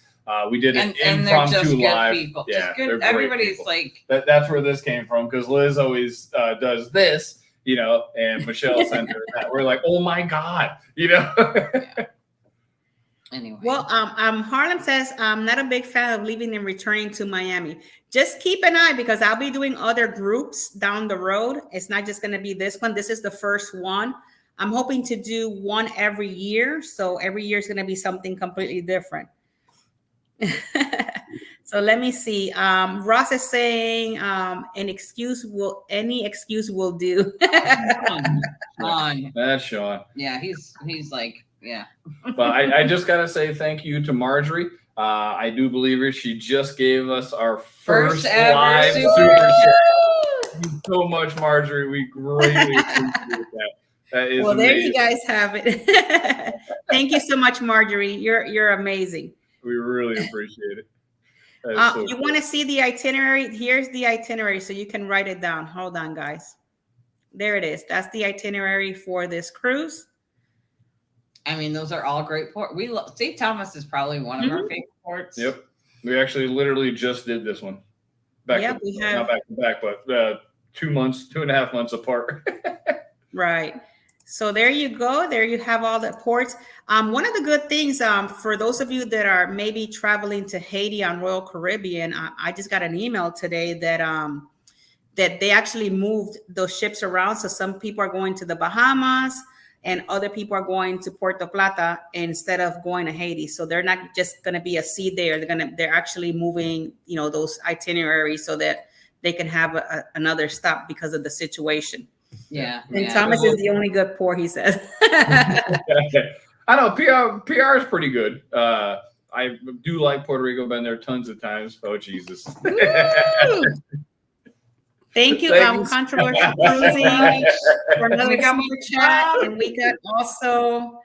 We did an impromptu live. People. Yeah, good. Everybody's like that's where this came from, because Liz always does this, and Michelle sent her that. We're like, oh my god, Yeah. Anyway. Well, Harlem says I'm not a big fan of leaving and returning to Miami. Just keep an eye, because I'll be doing other groups down the road. It's not just going to be this one. This is the first one. I'm hoping to do one every year. So every year is going to be something completely different. So let me see. Ross is saying any excuse will do. Sean. That's Sean. Yeah, he's like, yeah. But I just gotta say thank you to Marjorie. I do believe her. She just gave us our first ever live super chat. Thank you so much, Marjorie. We greatly appreciate that. That is amazing. There you guys have it. Thank you so much, Marjorie. You're amazing. We really appreciate it. You want to see the itinerary? Here's the itinerary, so you can write it down. Hold on, guys. There it is. That's the itinerary for this cruise. I mean, those are all great ports. St. Thomas is probably one of our favorite ports. Yep. We actually literally just did this one. We have. Not back to back, but 2.5 months apart. Right. So there you go. There you have all the ports. One of the good things for those of you that are maybe traveling to Haiti on Royal Caribbean, I just got an email today that that they actually moved those ships around. So some people are going to the Bahamas, and other people are going to Puerto Plata instead of going to Haiti. So they're not just going to be a sea there. They're actually moving, those itineraries so that they can have another stop because of the situation. Yeah. And Thomas is the only good port, he says. I know PR is pretty good. I do like Puerto Rico. Been there tons of times. Oh Jesus! Thank you, Controversial Cruising, for another super chat, and we got also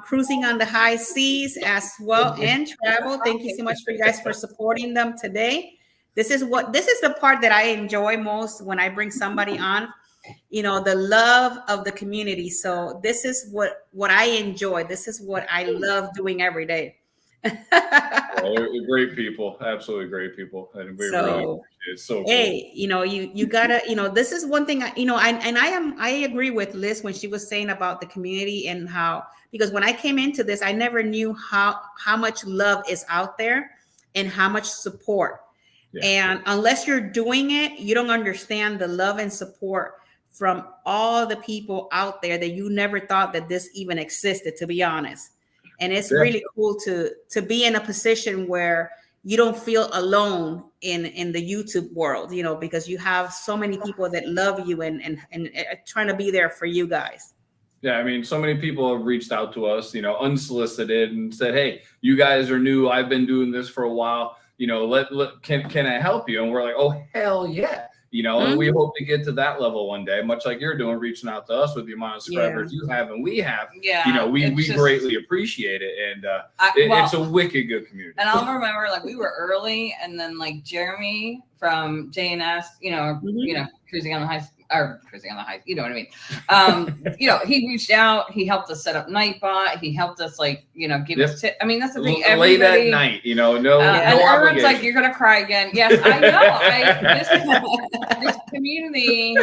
Cruising on the High Seas as well, and Travel. Thank you so much for you guys for supporting them today. This is the part that I enjoy most when I bring somebody on. The love of the community. So this is what I enjoy. This is what I love doing every day. They're great people, absolutely great people, and we really appreciate it. So hey, cool. You gotta, this is one thing. I agree with Liz when she was saying about the community and how, because when I came into this, I never knew how much love is out there and how much support. Yeah. And unless you're doing it, you don't understand the love and support from all the people out there that you never thought that this even existed, to be honest. And it's really cool to be in a position where you don't feel alone in the YouTube world, because you have so many people that love you and trying to be there for you guys. Yeah, I mean, so many people have reached out to us, unsolicited, and said, "Hey, you guys are new. I've been doing this for a while. Can I help you?" And we're like, "Oh, hell yeah." And we hope to get to that level one day, much like you're doing, reaching out to us with the amount of subscribers you have and we have. Yeah, we greatly appreciate it, and it's a wicked good community. And I'll remember, we were early, and then Jeremy from JNS, cruising on the high, you know what I mean? He reached out, he helped us set up Nightbot, he helped us give us tips. I mean, that's the thing. Late at night, no and everyone's like, you're gonna cry again. Yes, I know. This community,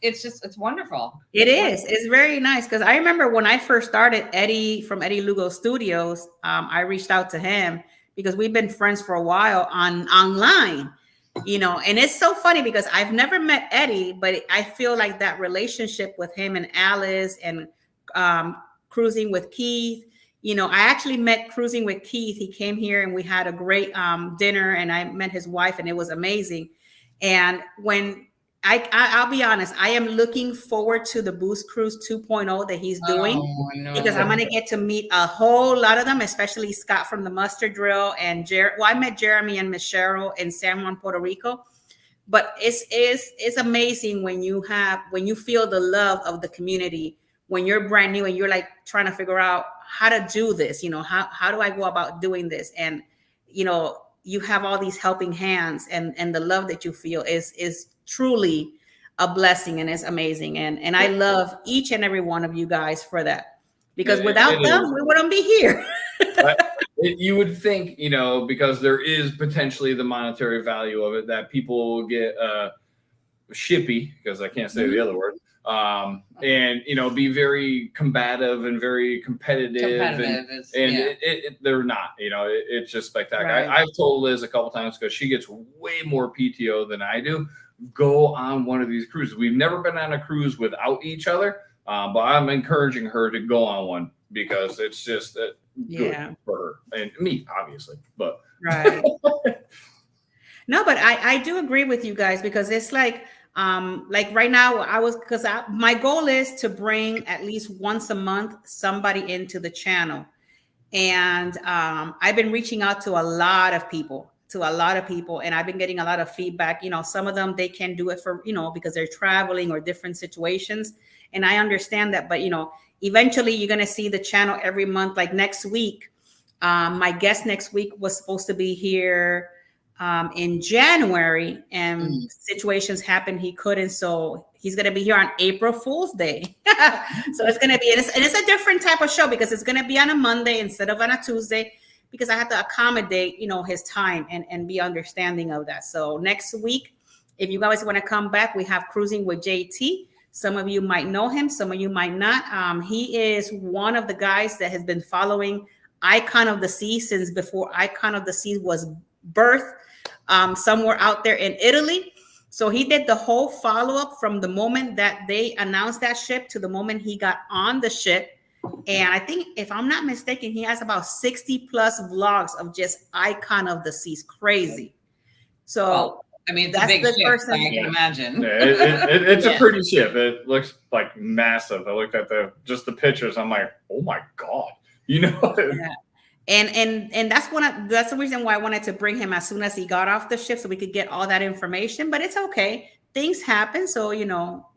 it's wonderful. It's very nice, because I remember when I first started, Eddie from Eddie Lugo Studios, I reached out to him because we've been friends for a while online. And it's so funny because I've never met Eddie, but I feel like that relationship with him and Alice and cruising with Keith, I actually met cruising with Keith. He came here and we had a great dinner, and I met his wife, and it was amazing. And when I'll be honest, I am looking forward to the Boost Cruise 2.0 that he's doing, because I'm going to get to meet a whole lot of them, especially Scott from the Mustard Drill and I met Jeremy and Miss Cheryl in San Juan, Puerto Rico. But it's amazing when you feel the love of the community, when you're brand new and you're like trying to figure out how to do this, how do I go about doing this? And, you have all these helping hands, and the love that you feel is truly a blessing, and it's amazing. And I love each and every one of you guys for that, because without them, we wouldn't be here. You would think, because there is potentially the monetary value of it, that people will get shippy, because I can't say the other word, and be very combative and very competitive, and they're not. It's just spectacular. Right. I've told Liz a couple times, because she gets way more PTO than I do, go on one of these cruises. We've never been on a cruise without each other, but I'm encouraging her to go on one, because it's just good for her and me, obviously. But right. No, but I do agree with you guys, because it's like right now my goal is to bring at least once a month somebody into the channel. And I've been reaching out to a lot of people, and I've been getting a lot of feedback. Some of them, they can do it for, because they're traveling or different situations. And I understand that, but, eventually you're going to see the channel every month. Like next week, my guest next week was supposed to be here in January, and situations happened. He couldn't. So he's going to be here on April Fool's Day. So it's going to be, and it's a different type of show, because it's going to be on a Monday instead of on a Tuesday, because I have to accommodate, his time and be understanding of that. So next week, if you guys want to come back, we have Cruising with JT. Some of you might know him, some of you might not. He is one of the guys that has been following Icon of the Sea since before Icon of the Sea was birthed, somewhere out there in Italy. So he did the whole follow-up from the moment that they announced that ship to the moment he got on the ship. And I think, if I'm not mistaken, he has about 60 plus vlogs of just Icon of the Seas. Crazy. So it's a big ship, so I can imagine. Yeah, it's a pretty ship. It looks like massive. I looked at the pictures. I'm like, oh my God, Yeah. And that's the reason why I wanted to bring him as soon as he got off the ship, so we could get all that information. But it's okay. Things happen. So,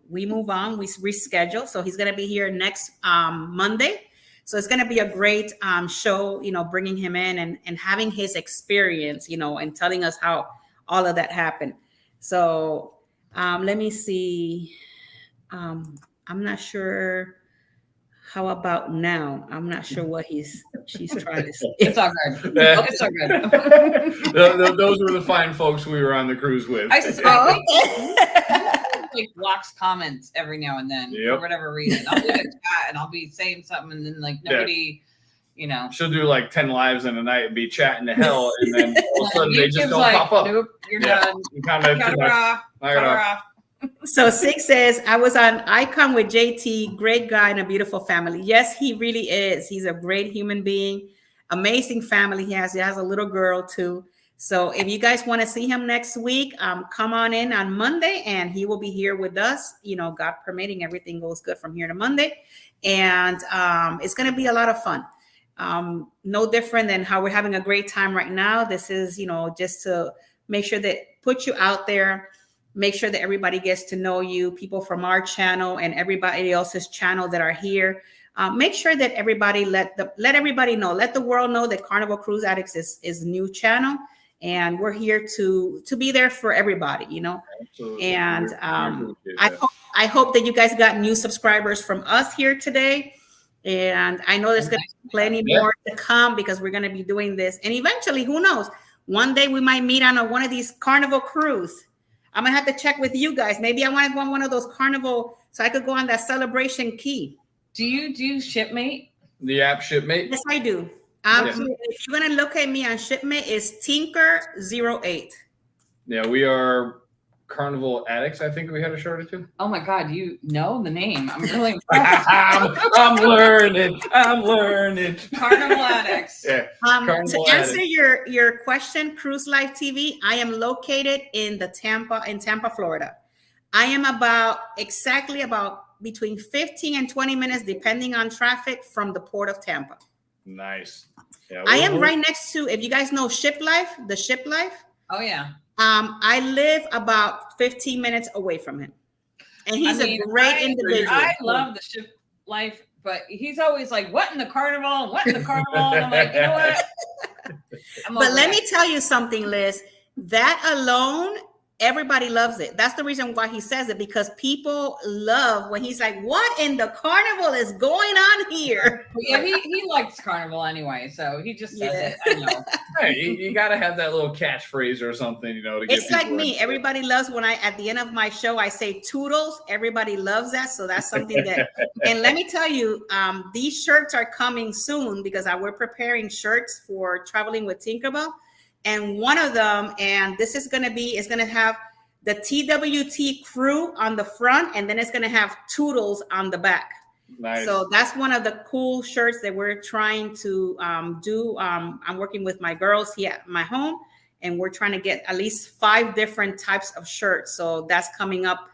we move on, we reschedule. So he's going to be here next Monday. So it's going to be a great show, bringing him in and having his experience, and telling us how all of that happened. So let me see. I'm not sure. How about now? I'm not sure what she's trying to say. It's all good. It's all good. Those were the fine folks we were on the cruise with. I suspect like blocks comments every now and then for whatever reason. I'll do a chat and I'll be saying something, and then nobody, she'll do like 10 lives in a night and be chatting to hell, and then all of a sudden they just don't pop up. Nope, you're done. You kind of cut her off. So 6 says, I was on Icon with JT, great guy and a beautiful family. Yes, he really is. He's a great human being, amazing family. He has a little girl too. So if you guys want to see him next week, come on in on Monday, and he will be here with us. God permitting, everything goes good from here to Monday. And it's going to be a lot of fun. No different than how we're having a great time right now. This is, just to make sure that put you out there, make sure that everybody gets to know you, people from our channel and everybody else's channel that are here. Make sure that everybody let everybody know, let the world know that Carnival Cruise Addicts is a new channel. and we're here to be there for everybody, you know. Absolutely. And I I hope that you guys got new subscribers from us here today. And I know there's going to be plenty more to come because we're going to be doing this. And eventually, who knows? One day we might meet on one of these Carnival cruise. I'm going to have to check with you guys. Maybe I want to go on one of those Carnival so I could go on that Celebration Key. Do you do Shipmate? The app Shipmate? Yes, I do. If you're going to look at me on Shipmate, it's Tinker08. Yeah, we are Carnival Addicts, I think we had a shirt or two. Oh my God, you know the name. I'm really impressed. I'm learning. Carnival Addicts. Yeah. To answer your question, Cruise Life TV, I am located in Tampa, Florida. I am exactly about between 15 and 20 minutes, depending on traffic, from the port of Tampa. Nice. Yeah, I am right next to, if you guys know Ship Life, the Ship Life. Oh yeah. I live about 15 minutes away from him, and he's a great individual. I love the Ship Life, but he's always like, "What in the Carnival? What in the Carnival?" And I'm like, you know what? But let me tell you something, Liz. That alone, everybody loves it. That's the reason why he says it, because people love when he's like, "What in the Carnival is going on here?" Yeah, he likes Carnival anyway, so he just says it. I know. Hey, you got to have that little catchphrase or something, you know. To get it's like me. Everybody loves when at the end of my show, I say "toodles." Everybody loves that, so that's something that. And let me tell you, these shirts are coming soon because we're preparing shirts for Traveling with Tinkerbell. And one of them, and this is going to have the TWT crew on the front, and then it's going to have Toodles on the back. Nice. So that's one of the cool shirts that we're trying to do. I'm working with my girls here at my home, and we're trying to get at least 5 different types of shirts. So that's coming up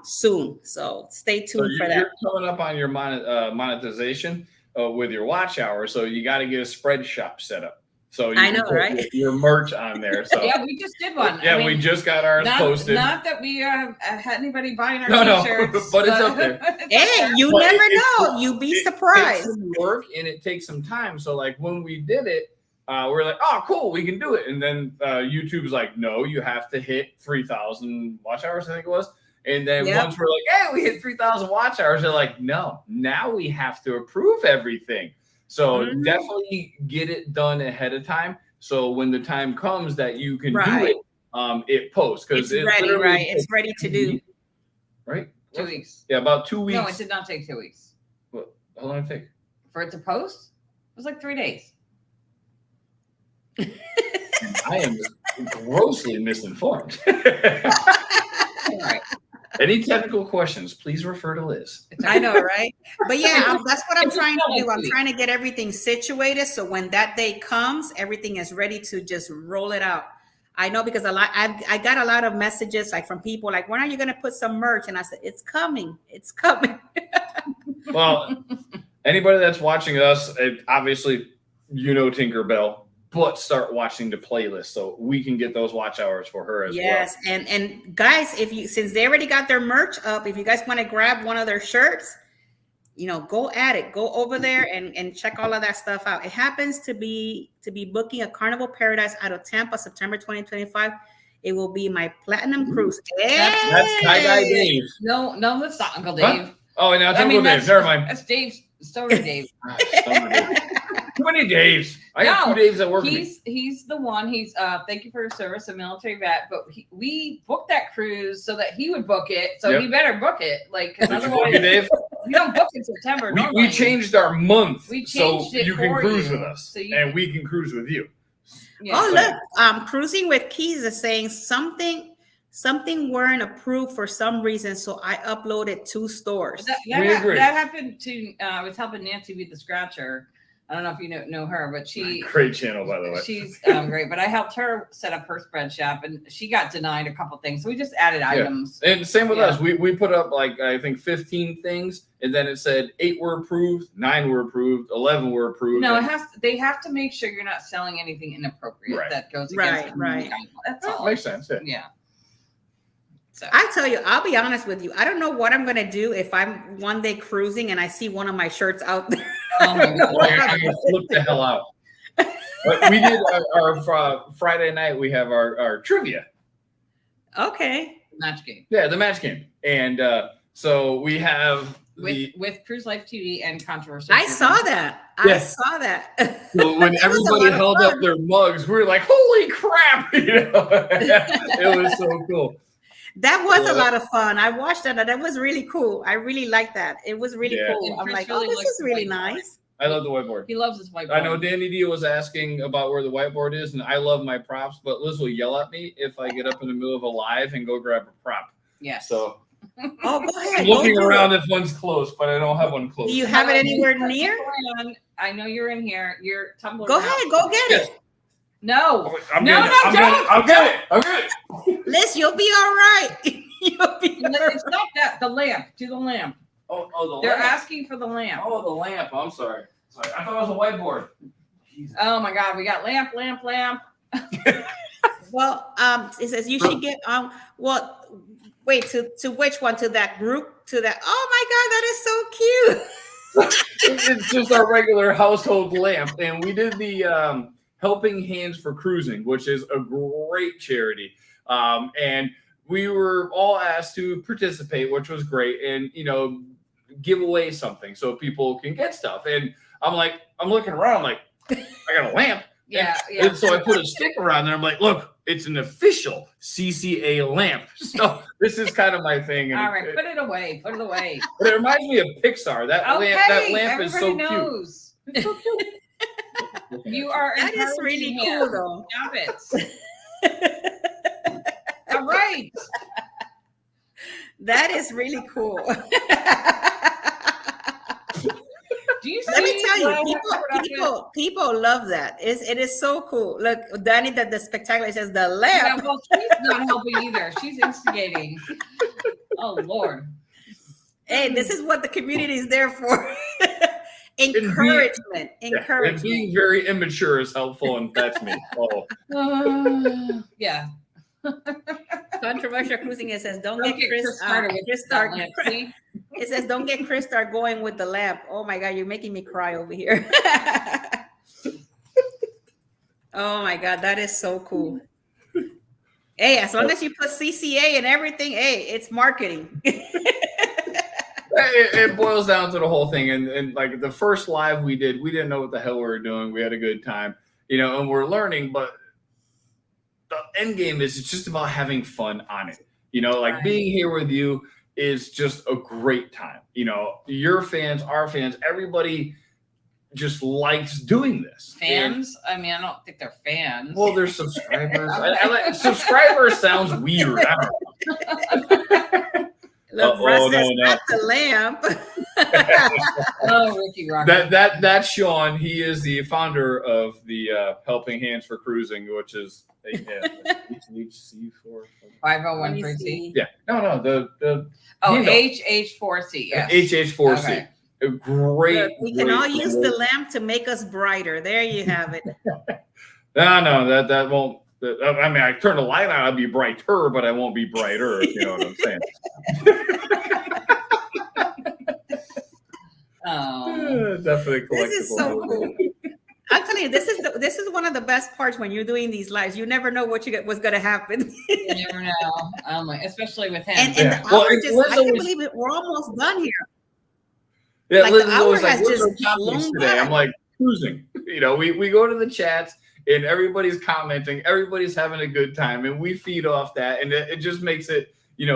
soon. So stay tuned for that. You're coming up on your monetization with your watch hour, so you got to get a spread shop set up. So you I know, right? Your merch on there. So yeah, we just did one. Yeah, we just got ours posted. Not that we had anybody buying our t-shirts. But it's up there. Hey, you never know. You'd be surprised. It takes some work and it takes some time. So like when we did it, we're like, oh, cool, we can do it. And then YouTube's like, no, you have to hit 3,000 watch hours, I think it was. And then once we're like, hey, we hit 3,000 watch hours, they're like, no, now we have to approve everything. So definitely get it done ahead of time. So when the time comes that you can do it, it posts because it's ready, right? It's ready to do. Right? 2 weeks. Yeah, about 2 weeks. No, it did not take 2 weeks. What? How long did it take? For it to post? It was like 3 days. I am grossly misinformed. All right. Any technical questions, please refer to Liz. I know, right? But yeah, that's what I'm trying to do. I'm trying to get everything situated so when that day comes, everything is ready to just roll it out. I know because I got a lot of messages like from people like, when are you going to put some merch? And I said, it's coming. It's coming. Well, anybody that's watching us, obviously, you know Tinkerbell. But start watching the playlist so we can get those watch hours for her as well. Yes, and guys, since they already got their merch up, if you guys want to grab one of their shirts, go at it. Go over there and check all of that stuff out. It happens to be booking a Carnival Paradise out of Tampa, September 2025. It will be my platinum cruise. That's Tie Guy Dave. No, that's not Uncle Dave. Huh? Oh, and now it's Uncle Dave. Never mind. That's Dave's Stoner Dave. Stoner Dave. Too many Daves. I got 2 Daves that work with me. He's the one. He's thank you for your service, a military vet. But we booked that cruise so that he would book it. So he better book it. Like, because otherwise, Dave? We don't book in September. We changed our month. We changed so it you can for cruise you. with us, So and we can cruise with you. Yeah. Oh, look, Cruising with Keys is saying something weren't approved for some reason, so I uploaded 2 stores. That happened to. I was helping Nancy beat the Scratcher. I don't know if you know her, but great channel, by the way. She's great. But I helped her set up her spread shop, and she got denied a couple things. So we just added items. And same with us. We put up like I think 15 things, and then it said 8 were approved, 9 were approved, 11 were approved. No, they have to make sure you're not selling anything inappropriate that goes against right. That's all. Makes sense. Yeah. So. I tell you, I'll be honest with you. I don't know what I'm going to do if I'm one day cruising and I see one of my shirts out there. Oh my God. I'm going to flip the hell out. But we did our Friday night. We have our trivia. Okay. Match game. Yeah, the match game, and so we have with Cruise Life TV and Controversial. I saw that. Yeah. I saw that. So when everybody held up their mugs, we were like, "Holy crap!" It was so cool. That was a lot of fun. I watched that. That was really cool. I really liked that. It was really cool. And I'm Chris like, really this likes is the really whiteboard. nice. I love the whiteboard. He loves his whiteboard. I know Danny D was asking about where the whiteboard is, and I love my props, but Liz will yell at me if I get up in the middle of a live and go grab a prop. Yes. So Oh, go ahead. I'm looking around if one's close, but I don't have one close. Do you have it anywhere near? I know you're in here. You're tumbling. Go ahead. Go get it. No. I'm No, good. no, I'm don't. good. I'm good. Liz, you'll be all right. You'll be all right. It's not that. The lamp. Do the lamp. Oh, the They're lamp. asking for the lamp. Oh, the lamp. I'm sorry. I thought it was a whiteboard. Jesus. Oh my God. We got lamp. Well, it says you should get on. Well, wait, to which one? To that group? To that? Oh my God, that is so cute. It's just our regular household lamp, and we did the Helping Hands for Cruising, which is a great charity. And we were all asked to participate, which was great, and give away something so people can get stuff. And I'm looking around, like, I got a lamp. Yeah. And so I put a sticker around there. I'm like, look, it's an official CCA lamp. So this is kind of my thing. And All right. Put it away. But it reminds me of Pixar. That lamp is so knows. cute. It's so cute. You are That is really encouraging cool, him. though. Stop it. All right. That is really cool. Do you see? Let me tell what I you, have put up people love that. It is so cool. Look, Danny, that the spectacular says the there? Yeah, lamp. well, she's not helping either. She's instigating. Oh Lord. Hey, this is what the community is there for. Encouragement. And being very immature is helpful, and that's me. Oh. Yeah. Controversial cruising. It says don't get Chris started with Chris that start. lamp, see? It says don't get Chris start going with the lamp. Oh my God, you're making me cry over here. Oh my God, that is so cool. Hey, as long as you put CCA and everything, hey, it's marketing. It boils down to the whole thing. And like the first live we didn't know what the hell we were doing. We had a good time, and we're learning, but the end game is it's just about having fun on it. Like being here with you is just a great time. Your fans, our fans, everybody just likes doing this. Fans? I mean, I don't think they're fans. Well, they're subscribers. Subscriber sounds weird. I don't know. Look, Russ says not the lamp. Oh, Ricky Rocker. That's Sean. He is the founder of the Helping Hands for Cruising, which is HHC for 501c. Yeah. No. The HH4C. Yes. HH4C. Okay. A great. Look, we can all use the lamp to make us brighter. There you have it. No, that won't. I mean, I turn the light on, I'll be brighter, but I won't be brighter. If you know what I'm saying. Oh, definitely collectible. This is so cool. I'm telling you, this is one of the best parts when you're doing these lives. You never know what's going to happen. you never know. Oh my, especially with him. And the hour I can't believe it. We're almost done here. Yeah, like Liz the hour has just flown today. I'm like cruising. We go to the chats and everybody's commenting, everybody's having a good time, and we feed off that, and it just makes it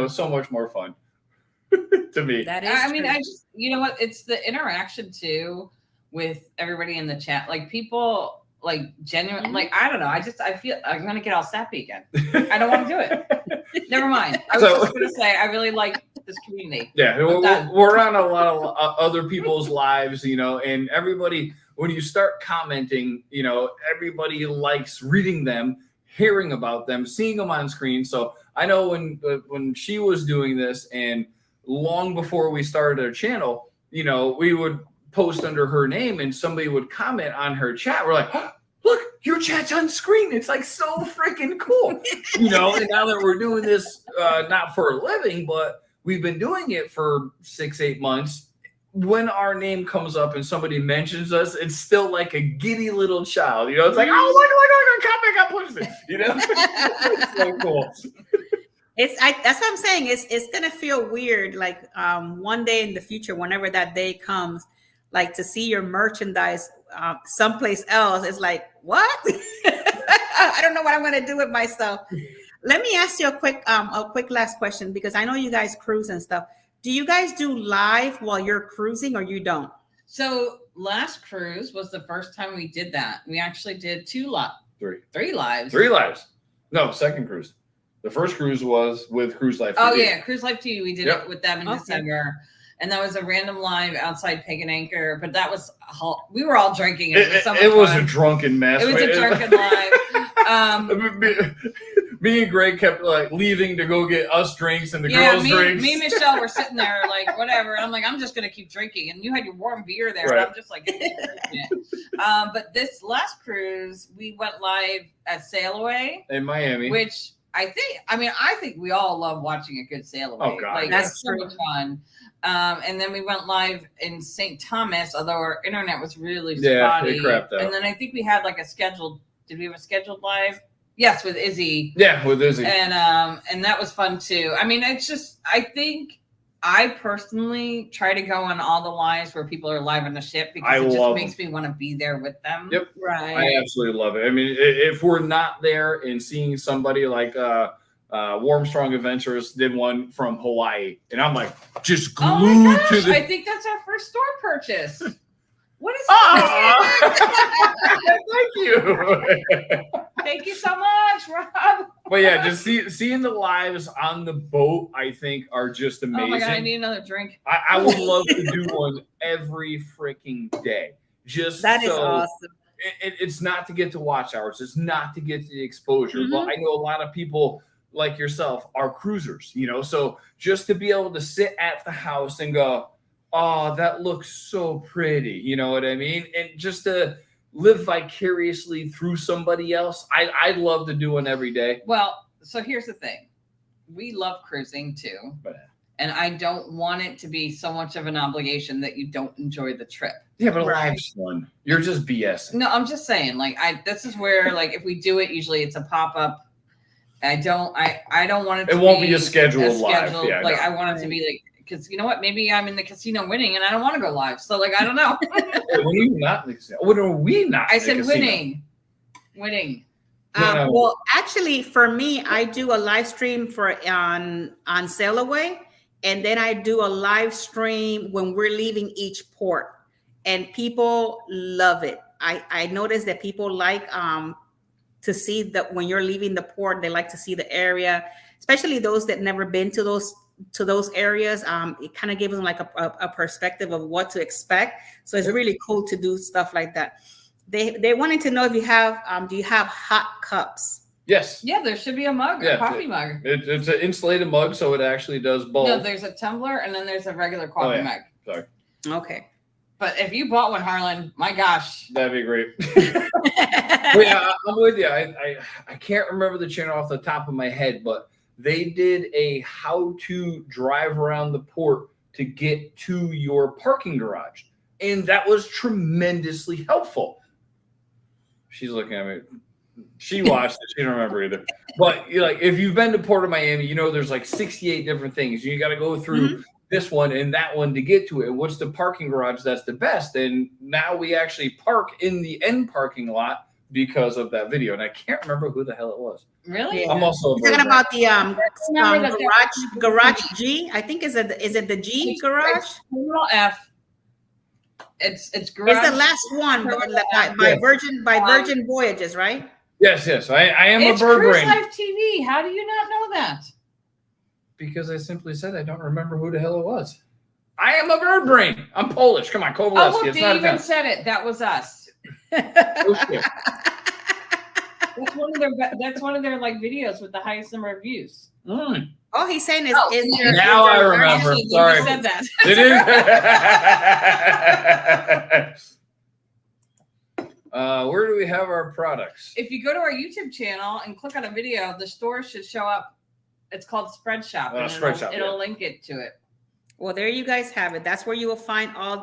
so much more fun to me. That is. I mean, I just what? It's the interaction too with everybody in the chat. Like people, like genuine. Like I don't know. I feel I'm gonna get all sappy again. I don't want to do it. Never mind. I was just gonna say I really like this community. Yeah, we're on a lot of other people's lives, and everybody. When you start commenting, everybody likes reading them, hearing about them, seeing them on screen. So I know when she was doing this, and long before we started our channel, we would post under her name, and somebody would comment on her chat. We're like, oh, look, your chat's on screen. It's like so freaking cool, And now that we're doing this, not for a living, but we've been doing it for 6-8 months. when our name comes up and somebody mentions us, it's still like a giddy little child. You know, it's like, oh, look, got pushed me. You know, it's so cool. That's what I'm saying. It's gonna feel weird, like one day in the future, whenever that day comes, like to see your merchandise someplace else. It's like, what? I don't know what I'm gonna do with myself. Let me ask you a quick last question, because I know you guys cruise and stuff. Do you guys do live while you're cruising, or you don't? So last cruise was the first time we did that. We actually did three lives. 3 lives. No, second cruise. The first cruise was with Cruise Life TV. Oh yeah, Cruise Life TV. We did it with them in December, and that was a random live outside Peg and Anchor. But that was we were all drinking. It was a drunken mess. It was a drunken live. Me and Greg kept like leaving to go get us drinks and the girls drinks. Me and Michelle were sitting there like whatever. And I'm like, I'm just gonna keep drinking. And you had your warm beer there, right. And I'm just like, but this last cruise we went live at Sail Away in Miami, which I think we all love watching a good sail away. Oh God, like that's so much fun. And then we went live in St. Thomas, although our internet was really spotty. It crapped out. And then I think we had like a scheduled. Did we have a scheduled live? Yes, with Izzy. Yeah, with Izzy. And that was fun too. I mean, it's just I think I personally try to go on all the lives where people are live on the ship because it just makes me want to be there with them. Yep. Right. I absolutely love it. I mean, if we're not there and seeing somebody like Warm Strong Adventures did one from Hawaii, and I'm like just glued to the. I think that's our first store purchase. What is that? Thank you. Thank you so much, Rob. But yeah, just seeing the lives on the boat, I think, are just amazing. Oh my God, I need another drink. I would love to do one every freaking day. That is awesome. It's not to get to watch hours. It's not to get to the exposure. But I know a lot of people like yourself are cruisers, you know. So just to be able to sit at the house and go, oh, that looks so pretty. You know what I mean? And just to live vicariously through somebody else. I'd love to do one every day. Well, so here's the thing. We love cruising too. And I don't want it to be so much of an obligation that you don't enjoy the trip. Yeah, but life's fun. You're just BS. No, I'm just saying, like, this is where, like, if we do it, usually it's a pop-up. I don't want it to be. It won't be a scheduled live. Yeah, like, I want it to be like, because you know what? Maybe I'm in the casino winning and I don't want to go live. So, like, I don't know. When are you not in the casino? When are we not I said winning. Winning. Well, actually, for me, I do a live stream on Sail Away, and then I do a live stream when we're leaving each port, and people love it. I noticed that people like to see that when you're leaving the port, they like to see the area, especially those that never been to those areas. It kind of gives them like a perspective of what to expect. So it's really cool to do stuff like that. They wanted to know if you have do you have hot cups? Yes. Yeah, there should be a mug, a coffee mug. It's an insulated mug, so it actually does both. No, there's a tumbler and then there's a regular coffee mug. Sorry. Okay. But if you bought one, Harlan, my gosh. That'd be great. But yeah, I'm with you. I can't remember the channel off the top of my head, but they did a how to drive around the port to get to your parking garage. And that was tremendously helpful. She's looking at me. She watched it. She don't remember either. But if you've been to Port of Miami, you know there's like 68 different things. You got to go through this one and that one to get to it. What's the parking garage that's the best? And now we actually park in the end parking lot because of that video. And I can't remember who the hell it was. Really? I'm also talking about the garage G. I think is it the G garage? Terminal F. It's garage. It's the last one by Virgin Voyages, right? Yes. I am a bird brain. It's Cruise Life TV. How do you not know that? Because I simply said I don't remember who the hell it was. I am a bird brain. I'm Polish. Come on, Kowalski. Oh, look, they even said it. That was us. That's one of their like videos with the highest number of views. Oh, he's saying is there? Now I remember. Sorry, you said that. It is. Where do we have our products? If you go to our YouTube channel and click on a video, the store should show up. It's called Spread Shop. Spread Shop. It'll link it to it. Well, there you guys have it. That's where you will find all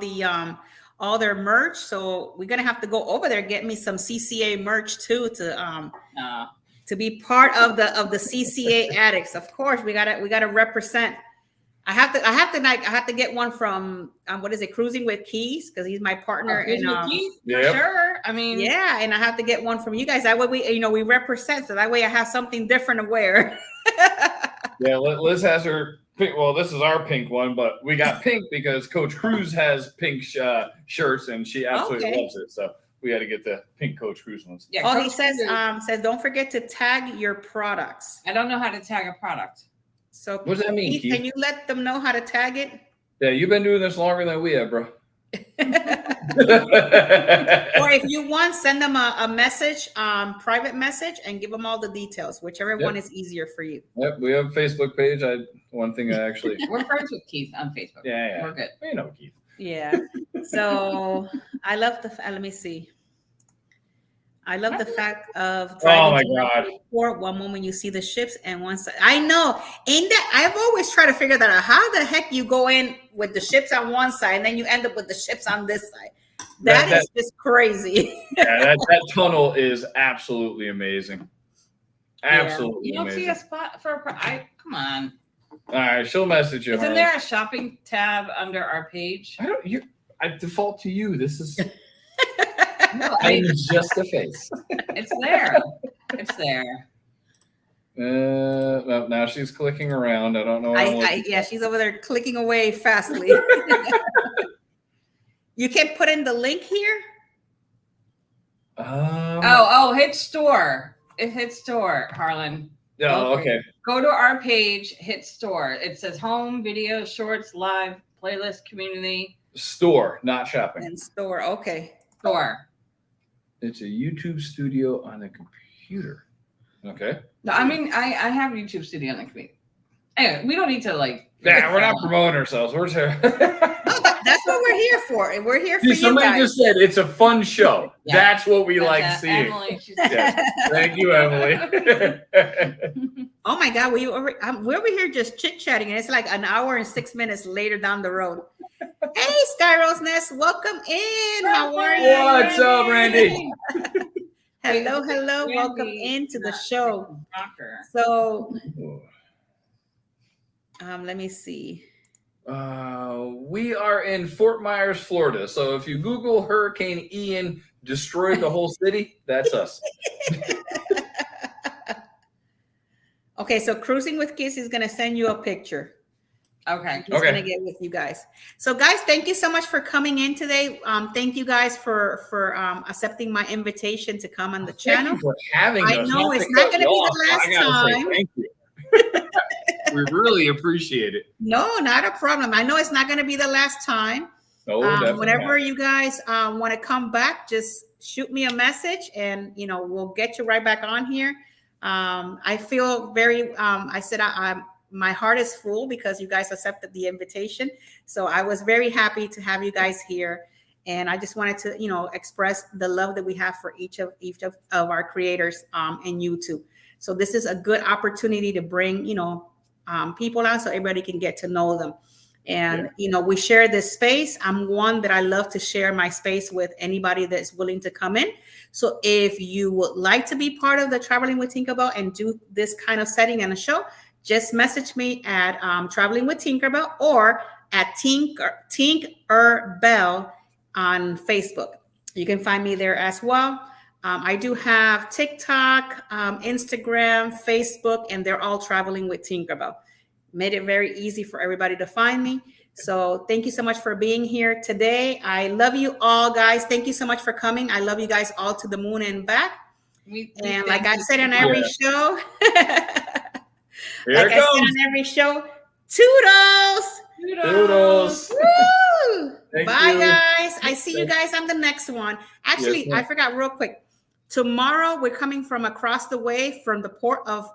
their merch. So we're gonna have to go over there, get me some CCA merch too to be part of the CCA addicts. Of course, we gotta represent. I have to get one from what is it, Cruising with Keys, because he's my partner. For sure. I mean, yeah, and I have to get one from you guys. That way we represent, so that way I have something different to wear. Yeah, Liz has her pink. Well, this is our pink one, but we got pink because Coach Cruz has pink shirts, and she absolutely loves it. So we had to get the pink Coach Cruz ones. Yeah, Coach he says don't forget to tag your products. I don't know how to tag a product. So what does that mean, Keith? Can you let them know how to tag it? Yeah, you've been doing this longer than we have, bro. Or if you want, send them a message, private message, and give them all the details, whichever one is easier for you. Yep, we have a Facebook page. We're friends with Keith on Facebook. Yeah. We're good. We know Keith. Yeah. So I love let me see. I love the fact of driving to port. One moment you see the ships, and once I know, ain't that I've always tried to figure that out. How the heck you go in with the ships on one side and then you end up with the ships on this side? That is just crazy. Yeah, that tunnel is absolutely amazing. Absolutely. You don't amazing. see a spot for come on. All right, she'll message you. Isn't there a shopping tab under our page? I default to you. This is. No, I'm just a face. It's there. It's there. Well, now she's clicking around. I don't know. She's over there clicking away fastly. You can put in the link here. Hit store. It hits store, Harlan. Oh, okay. Go to our page, hit store. It says home, video, shorts, live, playlist, community. Store, not shopping. And store, okay. Store. It's a YouTube studio on the computer. Okay. No, I mean, I have YouTube studio on the computer. Anyway, we don't need to Yeah, we're not promoting ourselves. We're here. That's what we're here for. We're here for you guys. Somebody just said it's a fun show. Yeah. That's what we like seeing. Emily, Thank you, Emily. Oh my God, we're over here just chit-chatting, and it's like an hour and 6 minutes later down the road. Hey, Skyros Nest, welcome in. How are you? What's up, Randy? Hello. Welcome into the show. So, let me see. We are in Fort Myers, Florida. So if you Google Hurricane Ian destroyed the whole city, that's us. Okay, so Cruising with Kids is going to send you a picture. Okay. He's going to get with you guys. So guys, thank you so much for coming in today. Thank you guys for accepting my invitation to come on the channel. Thank you for having us. I know it's not going to be the last time. Thank you. We really appreciate it. No, not a problem. I know it's not going to be the last time. Whenever you guys want to come back, just shoot me a message, and we'll get you right back on here. I feel very. My heart is full because you guys accepted the invitation. So I was very happy to have you guys here, and I just wanted to express the love that we have for each of our creators in YouTube. So this is a good opportunity to bring people on so everybody can get to know them. And we share this space. I'm one that I love to share my space with anybody that's willing to come in. So if you would like to be part of the Traveling with Tinkerbell and do this kind of setting and a show, just message me at Traveling with Tinkerbell or at Tinkerbell on Facebook. You can find me there as well. I do have TikTok, Instagram, Facebook, and they're all Traveling with Tinkerbell. Made it very easy for everybody to find me. So thank you so much for being here today. I love you all, guys. Thank you so much for coming. I love you guys all to the moon and back. And like I said on every show, toodles. Toodles. Woo! Bye, guys. I see you guys on the next one. Actually, I forgot real quick. Tomorrow, we're coming from across the way from the port of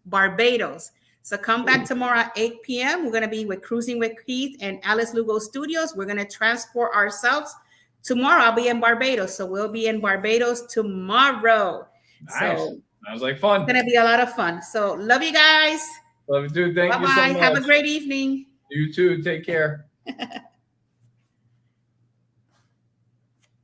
Barbados. So come back tomorrow at 8 p.m. We're going to be with Cruising with Keith and Alice Lugo Studios. We're going to transport ourselves. Tomorrow, I'll be in Barbados. So we'll be in Barbados tomorrow. Nice. So sounds like fun. It's going to be a lot of fun. So love you guys. Love you, dude. Thank you so much. Have a great evening. You too. Take care.